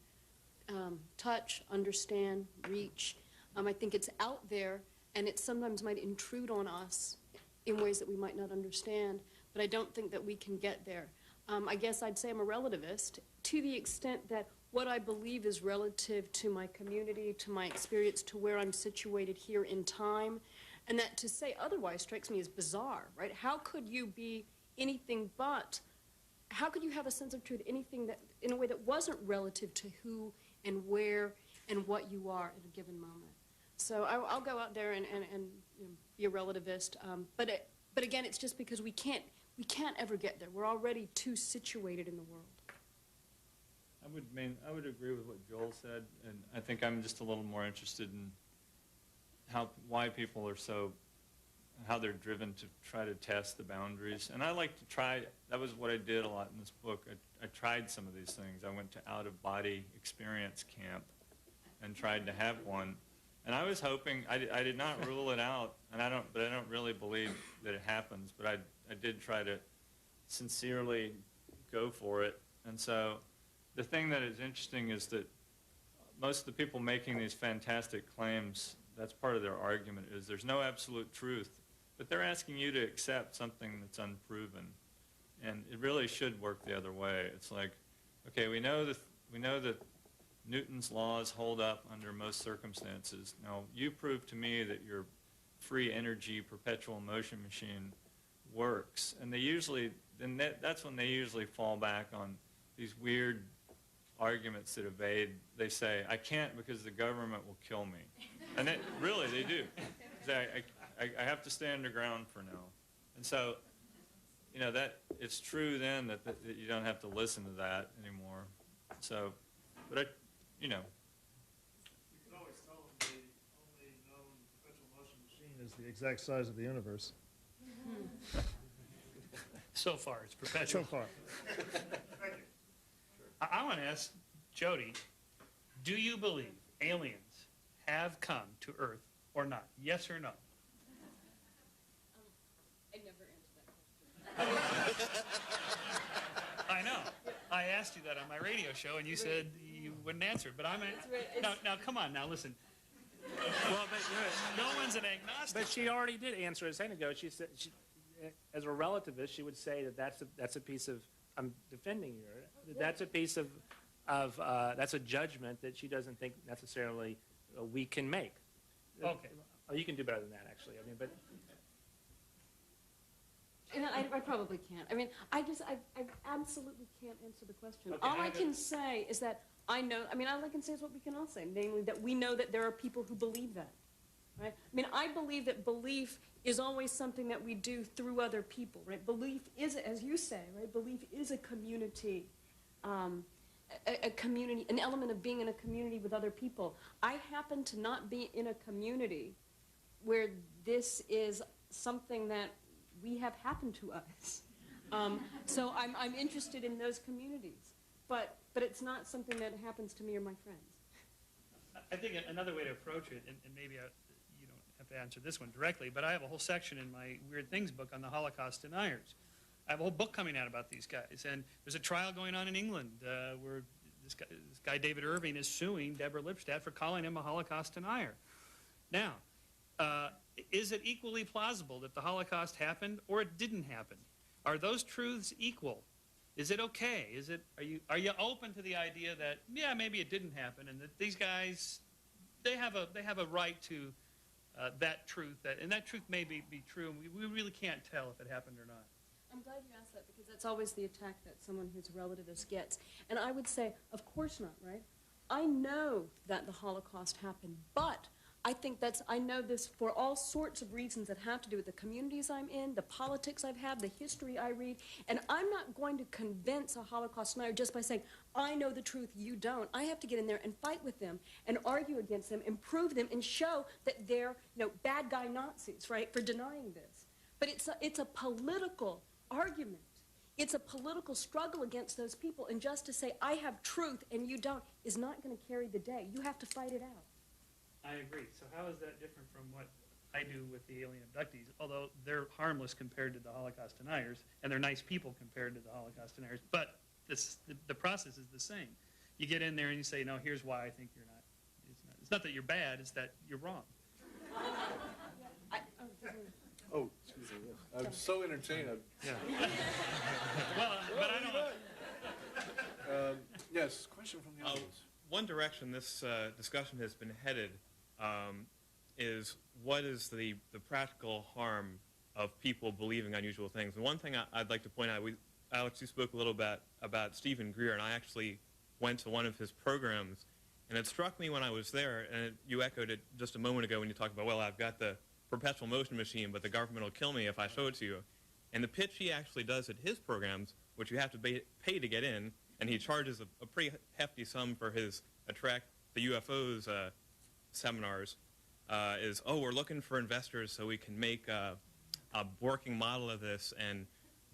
touch, understand, reach. I think it's out there, and it sometimes might intrude on us in ways that we might not understand, but I don't think that we can get there. I guess I'd say I'm a relativist to the extent that what I believe is relative to my community, to my experience, to where I'm situated here in time, and that to say otherwise strikes me as bizarre, right? How could you be anything but, how could you have a sense of truth, anything that, in a way that wasn't relative to who and where and what you are at a given moment? So I'll go out there and be a relativist, but again, it's just because we can't ever get there. We're already too situated in the world. I would agree with what Joel said, and I think I'm just a little more interested in why people are how they're driven to try to test the boundaries. And I like to try, that was what I did a lot in this book. I tried some of these things. I went to out-of-body experience camp and tried to have one. And I was hoping, I did not rule it out, but I don't really believe that it happens, but I did try to sincerely go for it. And so the thing that is interesting is that most of the people making these fantastic claims, that's part of their argument, is there's no absolute truth, but they're asking you to accept something that's unproven. And it really should work the other way. It's like, okay, we know that Newton's laws hold up under most circumstances. Now, you prove to me that your free energy perpetual motion machine works. And they usually, that's when they usually fall back on these weird arguments that evade. They say, I can't because the government will kill me. And really, they do. I have to stay underground for now. And so, you know, that it's true then that you don't have to listen to that anymore. So, but you know. You can always tell them the only known perpetual motion machine is the exact size of the universe. So far, it's perpetual. So far. Thank you. I want to ask Jody, do you believe aliens have come to Earth or not? Yes or no? I never answered that question. I know. I asked you that on my radio show, and you said you wouldn't answer it. But I'm now, come on, now listen. Well, but, No one's an agnostic. but she already did answer a second ago. She said, as a relativist, she would say that that's a piece of, I'm defending you, that's a piece of that's a judgment that she doesn't think necessarily we can make. Okay. Oh, you can do better than that, actually. I mean, but And I probably can't. I mean, I absolutely can't answer the question. Okay, All I can say is that I know, I mean, all I can say is what we can all say, namely that we know that there are people who believe that, right? I mean, I believe that belief is always something that we do through other people, right? Belief is, as you say, right? Belief is a community, a community, an element of being in a community with other people. I happen to not be in a community where this is something that we have happened to us. So I'm interested in those communities. But it's not something that happens to me or my friends. I think another way to approach it, and maybe you don't have to answer this one directly, but I have a whole section in my Weird Things book on the Holocaust deniers. I have a whole book coming out about these guys. And there's a trial going on in England where this guy David Irving is suing Deborah Lipstadt for calling him a Holocaust denier. Now, is it equally plausible that the Holocaust happened or it didn't happen? Are those truths equal? Is it okay? Are you open to the idea that, yeah, maybe it didn't happen, and that these guys, they have a right to that truth, and that truth may be true, and we really can't tell if it happened or not. I'm glad you asked that because that's always the attack that someone who's a relativist gets. And I would say, of course not, right? I know that the Holocaust happened, but I think I know this for all sorts of reasons that have to do with the communities I'm in, the politics I've had, the history I read, and I'm not going to convince a Holocaust denier just by saying, I know the truth, you don't. I have to get in there and fight with them and argue against them and prove them and show that they're, bad guy Nazis, right, for denying this. But it's a political argument. It's a political struggle against those people, and just to say, I have truth and you don't, is not going to carry the day. You have to fight it out. I agree. So how is that different from what I do with the alien abductees? Although they're harmless compared to the Holocaust deniers, and they're nice people compared to the Holocaust deniers, but the process is the same. You get in there and you say, no, here's why I think you're not. It's not that you're bad, it's that you're wrong. Oh, excuse me. Yes. I'm so entertained. Yeah. Well, but I don't. Yes, question from the audience. One direction this discussion has been headed is what is the practical harm of people believing unusual things. And one thing I'd like to point out, Alex, you spoke a little bit about Stephen Greer, and I actually went to one of his programs, and it struck me when I was there, and you echoed it just a moment ago when you talked about, well, I've got the perpetual motion machine, but the government will kill me if I show it to you. And the pitch he actually does at his programs, which you have to pay to get in, and he charges a pretty hefty sum for his Attract the UFOs seminars, is, we're looking for investors so we can make a working model of this, and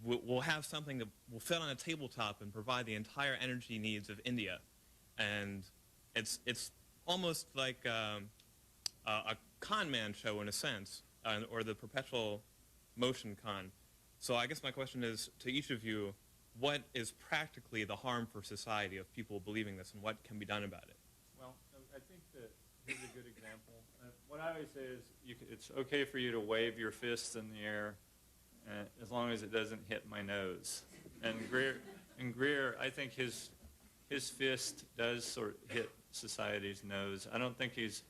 we'll have something that will fit on a tabletop and provide the entire energy needs of India. And it's almost like a con man show in a sense, or the perpetual motion con. So I guess my question is to each of you, what is practically the harm for society of people believing this, and what can be done about it? Well, think that here's a good example. What I always say is it's okay for you to wave your fists in the air as long as it doesn't hit my nose. And Greer, I think his fist does sort of hit society's nose. I don't think he's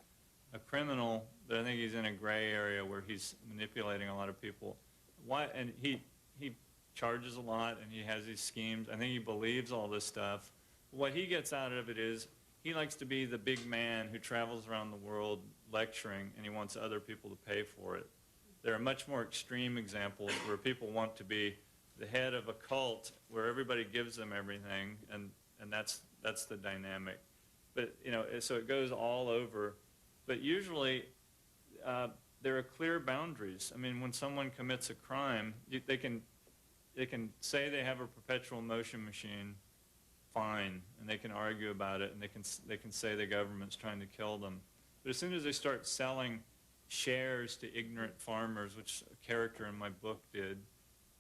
a criminal, but I think he's in a gray area where he's manipulating a lot of people. And he charges a lot, and he has these schemes. I think he believes all this stuff. What he gets out of it is he likes to be the big man who travels around the world lecturing, and he wants other people to pay for it. There are much more extreme examples where people want to be the head of a cult where everybody gives them everything, and that's the dynamic. But, you know, so it goes all over. But usually there are clear boundaries. I mean, when someone commits a crime, they can say they have a perpetual motion machine, fine, and they can argue about it, and they can say the government's trying to kill them. But as soon as they start selling shares to ignorant farmers, which a character in my book did,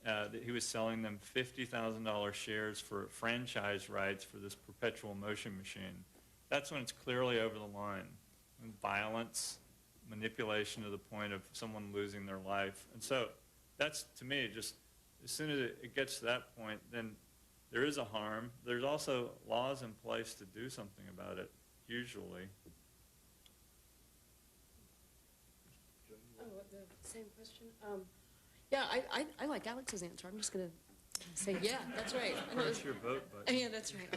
that he was selling them $50,000 shares for franchise rights for this perpetual motion machine. That's when it's clearly over the line. And violence, manipulation to the point of someone losing their life. And so that's, to me, just as soon as it gets to that point, then there is a harm. There's also laws in place to do something about it, usually. Oh, the same question. Yeah, I like Alex's answer. I'm just going to say, yeah, that's right. Press your vote button. Yeah, that's right.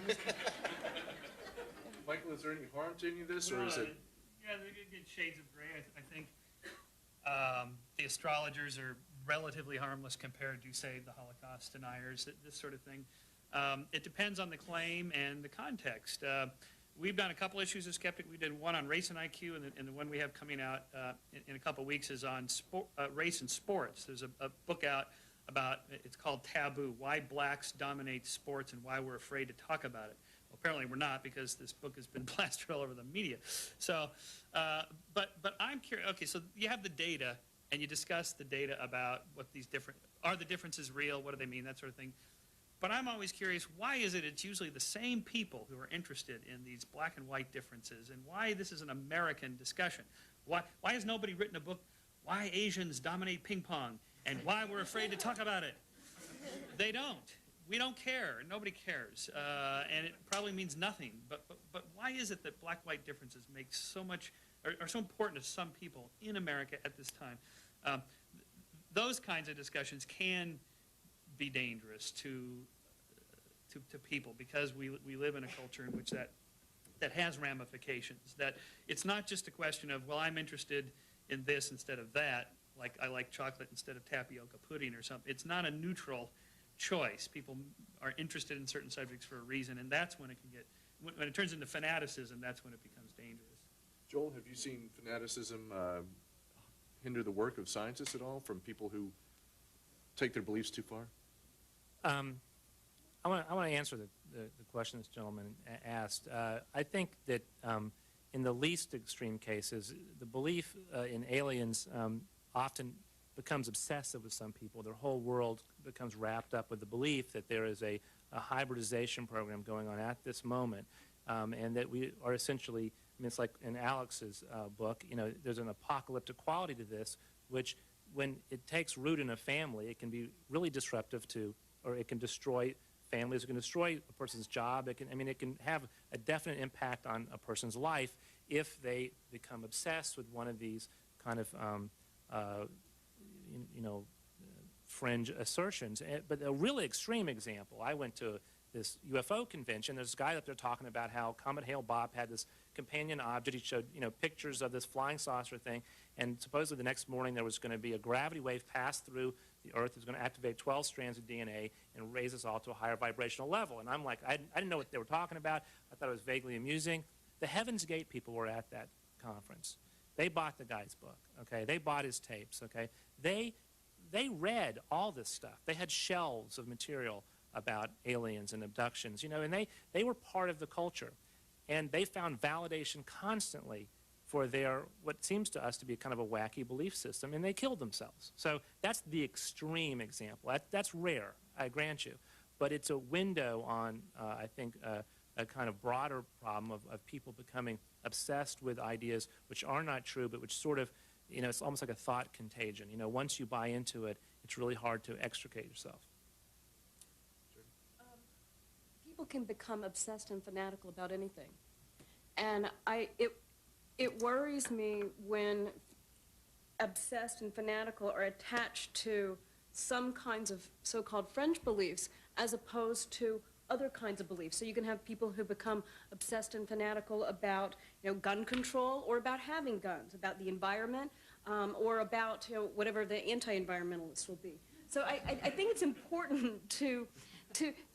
Michael, is there any harm to any of this, or is it? Yeah, they get shades of gray. I think the astrologers are relatively harmless compared to, say, the Holocaust deniers, this sort of thing. It depends on the claim and the context. We've done a couple issues of Skeptic. We did one on race and IQ, and the one we have coming out in a couple weeks is on race and sports. There's a book out about, it's called Taboo, Why Blacks Dominate Sports and Why We're Afraid to Talk About It. Well, apparently we're not, because this book has been plastered all over the media. So, but I'm curious, okay, so you have the data, and you discuss the data about what these are the differences real, what do they mean, that sort of thing. But I'm always curious, why is it it's usually the same people who are interested in these black and white differences, and why this is an American discussion? Why has nobody written a book, Why Asians Dominate Ping Pong, and Why We're Afraid to Talk About It? They don't. We don't care. Nobody cares. And it probably means nothing. But why is it that black-white differences make so much, are so important to some people in America at this time? Those kinds of discussions can be dangerous to people, because we live in a culture in which that has ramifications. That it's not just a question of, well, I'm interested in this instead of that, like I like chocolate instead of tapioca pudding or something. It's not a neutral choice. People are interested in certain subjects for a reason, and that's when it can get, when it turns into fanaticism, that's when it becomes dangerous. Joel, have you seen fanaticism hinder the work of scientists at all, from people who take their beliefs too far? I want to answer the question this gentleman asked. I think that in the least extreme cases, the belief in aliens often becomes obsessive with some people. Their whole world becomes wrapped up with the belief that there is a hybridization program going on at this moment, and that we are essentially, I mean, it's like in Alex's book, you know, there's an apocalyptic quality to this, which when it takes root in a family, it can be really disruptive to, or it can destroy families, it can destroy a person's job, it can have a definite impact on a person's life if they become obsessed with one of these kind of fringe assertions. But a really extreme example, I went to this UFO convention. There's a guy up there talking about how Comet Hale-Bopp had this companion object. He showed, pictures of this flying saucer thing, and supposedly the next morning there was going to be a gravity wave pass through the Earth. It was going to activate 12 strands of DNA and raise us all to a higher vibrational level. And I'm like, I didn't know what they were talking about. I thought it was vaguely amusing. The Heaven's Gate people were at that conference. They bought the guy's book, okay? They bought his tapes, okay? They read all this stuff. They had shelves of material about aliens and abductions, and they were part of the culture. And they found validation constantly for their, what seems to us to be kind of a wacky belief system, and they killed themselves. So that's the extreme example. That's rare, I grant you. But it's a window on, I think, a kind of broader problem of people becoming obsessed with ideas which are not true, but which sort of, it's almost like a thought contagion. Once you buy into it, it's really hard to extricate yourself. People can become obsessed and fanatical about anything. And it worries me when obsessed and fanatical are attached to some kinds of so-called fringe beliefs as opposed to other kinds of beliefs. So you can have people who become obsessed and fanatical about gun control, or about having guns, about the environment, or about whatever the anti-environmentalists will be. So I think it's important to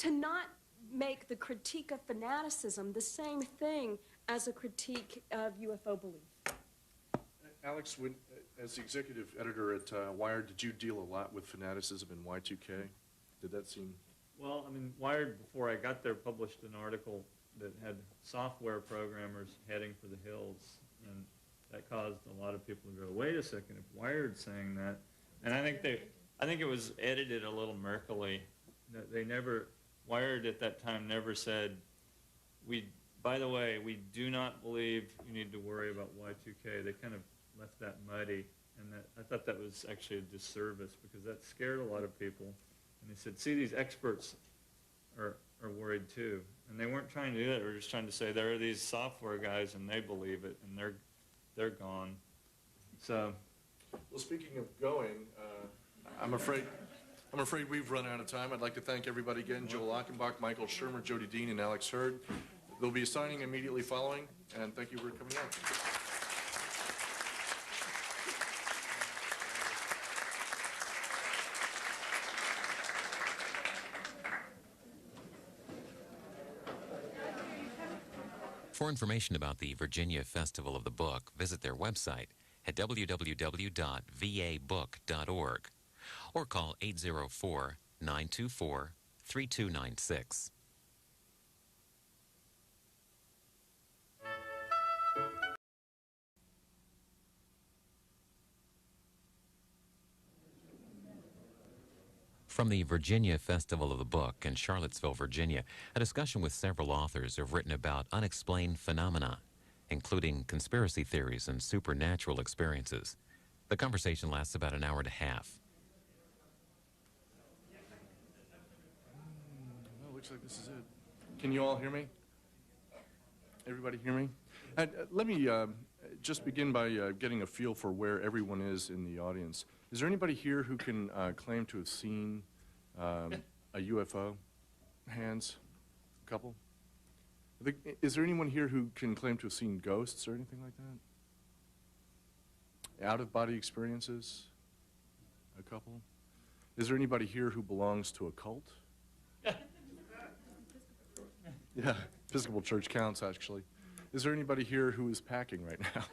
not make the critique of fanaticism the same thing as a critique of UFO belief. Alex, as the executive editor at Wired, did you deal a lot with fanaticism in Y2K? Did that seem... Well, I mean, Wired, before I got there, published an article that had software programmers heading for the hills, and that caused a lot of people to go, wait a second, if Wired's saying that... And I think it was edited a little murkily. They never... Wired at that time never said, by the way, we do not believe you need to worry about Y2K. They kind of left that muddy, and I thought that was actually a disservice, because that scared a lot of people. And they said, see, these experts are worried too. And they weren't trying to do that. They were just trying to say there are these software guys and they believe it, and they're gone. So, well, speaking of going, I'm afraid we've run out of time. I'd like to thank everybody again: Joel Achenbach, Michael Shermer, Jody Dean, and Alex Hurd. They'll be signing immediately following, and thank you for coming out. For information about the Virginia Festival of the Book, visit their website at www.vabook.org or call 804-924-3296. From the Virginia Festival of the Book in Charlottesville, Virginia, a discussion with several authors have written about unexplained phenomena, including conspiracy theories and supernatural experiences. The conversation lasts about an hour and a half. Well, looks like this is it. Can you all hear me? Everybody hear me? And let me just begin by getting a feel for where everyone is in the audience. Is there anybody here who can claim to have seen a UFO? Hands? A couple? Is there anyone here who can claim to have seen ghosts or anything like that? Out-of-body experiences? A couple? Is there anybody here who belongs to a cult? Yeah, Episcopal Church counts, actually. Is there anybody here who is packing right now?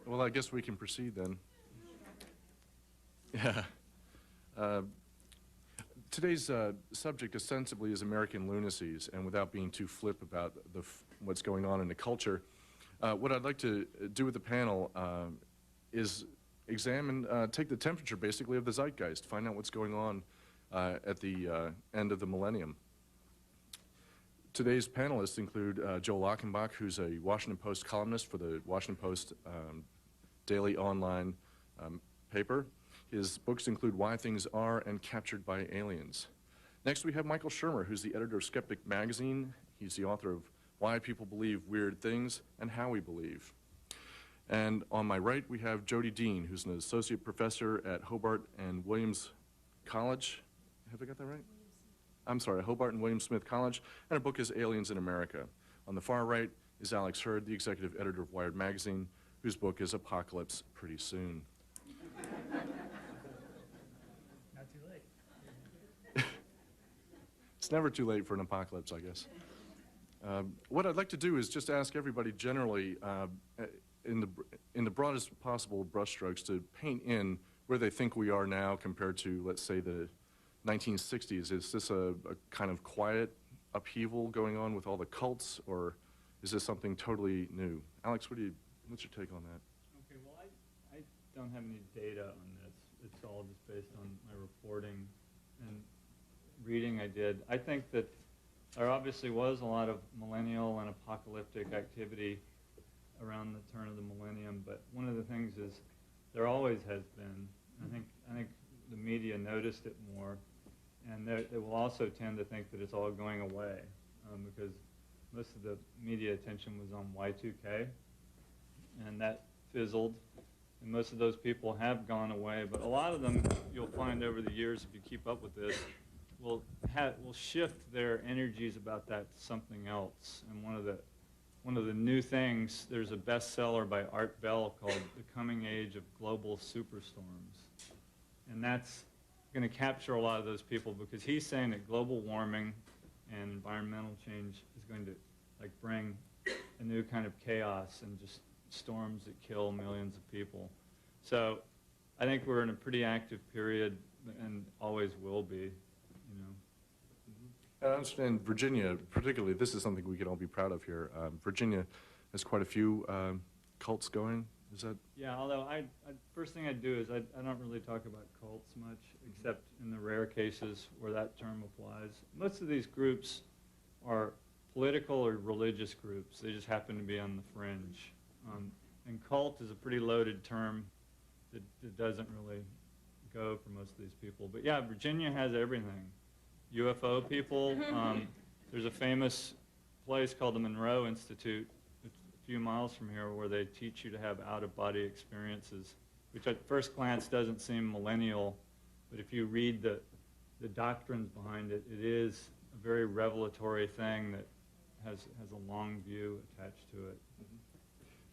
Well, I guess we can proceed then. Yeah. Today's subject ostensibly is American lunacies, and without being too flip about what's going on in the culture, what I'd like to do with the panel is examine, take the temperature basically of the zeitgeist, find out what's going on at the end of the millennium. Today's panelists include Joel Achenbach, who's a Washington Post columnist for the Washington Post daily online paper. His books include Why Things Are and Captured by Aliens. Next, we have Michael Shermer, who's the editor of Skeptic magazine. He's the author of Why People Believe Weird Things and How We Believe. And on my right, we have Jody Dean, who's an associate professor at Hobart and Williams College. Have I got that right? I'm sorry, Hobart and William Smith College, and her book is Aliens in America. On the far right is Alex Hurd, the executive editor of Wired magazine, whose book is Apocalypse Pretty Soon. Not too late. It's never too late for an apocalypse, I guess. What I'd like to do is just ask everybody generally, in the broadest possible brushstrokes, to paint in where they think we are now compared to, let's say, the 1960s. Is this a kind of quiet upheaval going on with all the cults, or is this something totally new? Alex, what's your take on that? okay, well, I don't have any data on this. It's all just based on my reporting and reading I did. I think that there obviously was a lot of millennial and apocalyptic activity around the turn of the millennium, but one of the things is there always has been. I think the media noticed it more, and they will also tend to think that it's all going away because most of the media attention was on Y2K, and that fizzled, and most of those people have gone away, but a lot of them, you'll find over the years, if you keep up with this, will shift their energies about that to something else. And one of the new things, there's a bestseller by Art Bell called The Coming Age of Global Superstorms. And that's going to capture a lot of those people because he's saying that global warming and environmental change is going to bring a new kind of chaos and just storms that kill millions of people. So I think we're in a pretty active period and always will be. I understand Virginia, particularly, this is something we can all be proud of here. Virginia has quite a few cults going. Is that? Yeah, although first thing I'd do is I don't really talk about cults much, except in the rare cases where that term applies. Most of these groups are political or religious groups. They just happen to be on the fringe. And cult is a pretty loaded term that doesn't really go for most of these people. But yeah, Virginia has everything. UFO people. There's a famous place called the Monroe Institute a few miles from here where they teach you to have out-of-body experiences, which at first glance doesn't seem millennial, but if you read the doctrines behind it, it is a very revelatory thing that has a long view attached to it.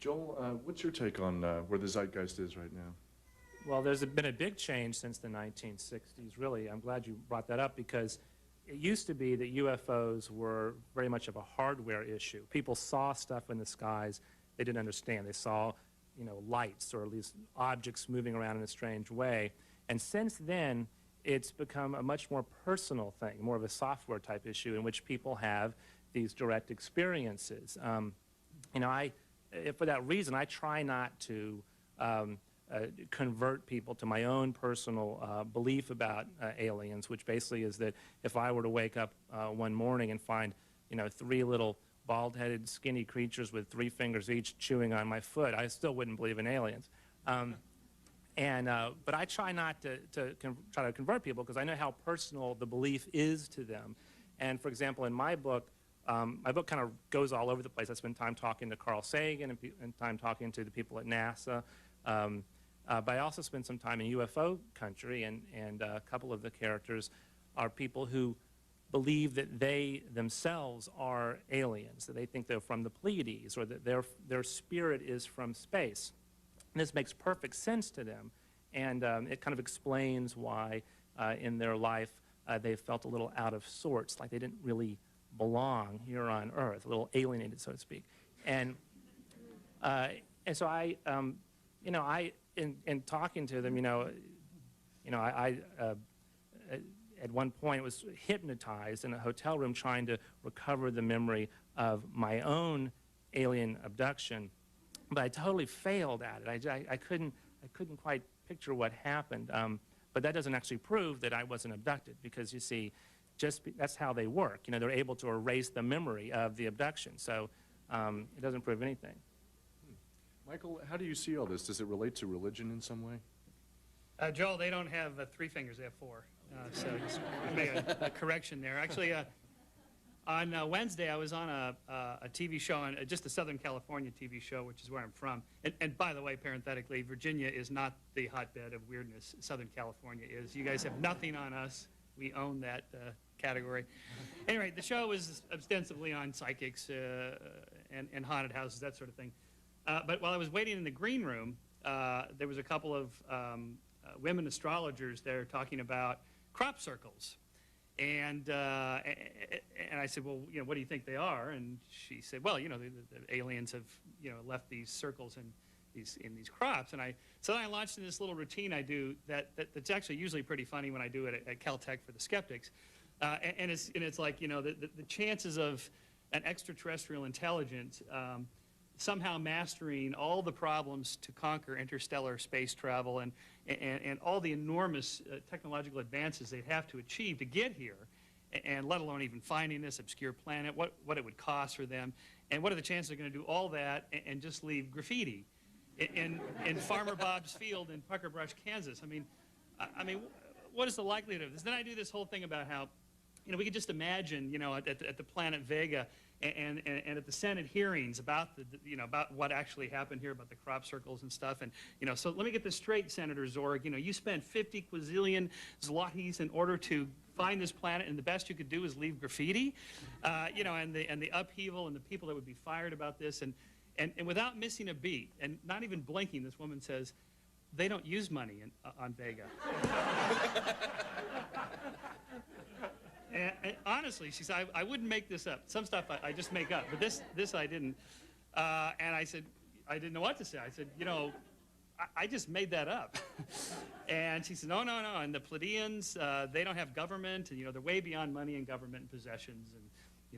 Joel, what's your take on where the zeitgeist is right now? Well, there's been a big change since the 1960s, really. I'm glad you brought that up because it used to be that UFOs were very much of a hardware issue. People saw stuff in the skies they didn't understand. They saw, lights or at least objects moving around in a strange way. And since then, it's become a much more personal thing, more of a software type issue in which people have these direct experiences. For that reason, I try not to convert people to my own personal belief about aliens, which basically is that if I were to wake up one morning and find, 3 little bald-headed, skinny creatures with 3 fingers each chewing on my foot, I still wouldn't believe in aliens. But I try not to try to convert people because I know how personal the belief is to them. And for example, in my book kind of goes all over the place. I spend time talking to Carl Sagan and time talking to the people at NASA. But I also spend some time in UFO country, and a couple of the characters are people who believe that they themselves are aliens, that they think they're from the Pleiades, or that their spirit is from space. And this makes perfect sense to them, and it kind of explains why in their life they felt a little out of sorts, like they didn't really belong here on Earth, a little alienated, so to speak. And so I in talking to them, I at one point was hypnotized in a hotel room trying to recover the memory of my own alien abduction, but I totally failed at it. I couldn't quite picture what happened. But that doesn't actually prove that I wasn't abducted, because you see, that's how they work. They're able to erase the memory of the abduction, so it doesn't prove anything. Michael, how do you see all this? Does it relate to religion in some way? Joel, they don't have 3 fingers, they have 4. So just make a correction there. Actually, on Wednesday, I was on a TV show, just a Southern California TV show, which is where I'm from. And by the way, parenthetically, Virginia is not the hotbed of weirdness. Southern California is. You guys have nothing on us. We own that category. Anyway, the show was ostensibly on psychics and haunted houses, that sort of thing. But while I was waiting in the green room, there was a couple of women astrologers there talking about crop circles. And I said, well, what do you think they are? And she said, well, the aliens have, left these circles in these crops. And so then I launched in this little routine I do that's actually usually pretty funny when I do it at Caltech for the skeptics. And it's like, the chances of an extraterrestrial intelligence somehow mastering all the problems to conquer interstellar space travel and all the enormous technological advances they'd have to achieve to get here, and let alone even finding this obscure planet, what it would cost for them, and what are the chances they're going to do all that and just leave graffiti in Farmer Bob's field in Pucker Brush, Kansas. I mean, what is the likelihood of this? Then I do this whole thing about how, we could just imagine, at the planet Vega and at the Senate hearings about about what actually happened here, about the crop circles and stuff. And, so let me get this straight, Senator Zorg. You spent 50 quazillion zlotys in order to find this planet, and the best you could do is leave graffiti, and the upheaval and the people that would be fired about this. And without missing a beat, and not even blinking, this woman says, they don't use money on Vega. And honestly, she said, I wouldn't make this up. Some stuff I just make up, but this I didn't. And I said, I didn't know what to say. I said, I just made that up. And she said, no. And the Pleiadians, they don't have government, and they're way beyond money and government and possessions. And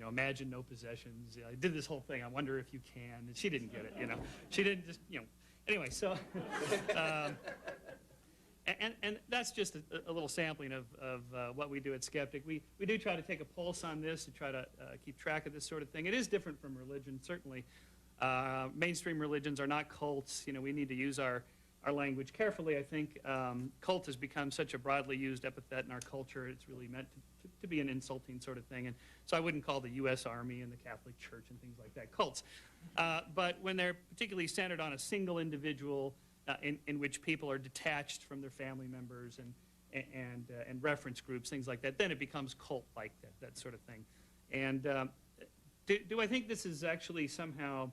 imagine no possessions. I did this whole thing. I wonder if you can. And she didn't get it. She didn't just Anyway, so. And that's just a little sampling of what we do at Skeptic. We do try to take a pulse on this to try to keep track of this sort of thing. It is different from religion, certainly. Mainstream religions are not cults. We need to use our language carefully. I think cult has become such a broadly used epithet in our culture. It's really meant to be an insulting sort of thing. And so I wouldn't call the U.S. Army and the Catholic Church and things like that cults. But when they're particularly centered on a single individual, in which people are detached from their family members and reference groups, things like that, then it becomes cult-like, that sort of thing. And do I think this is actually somehow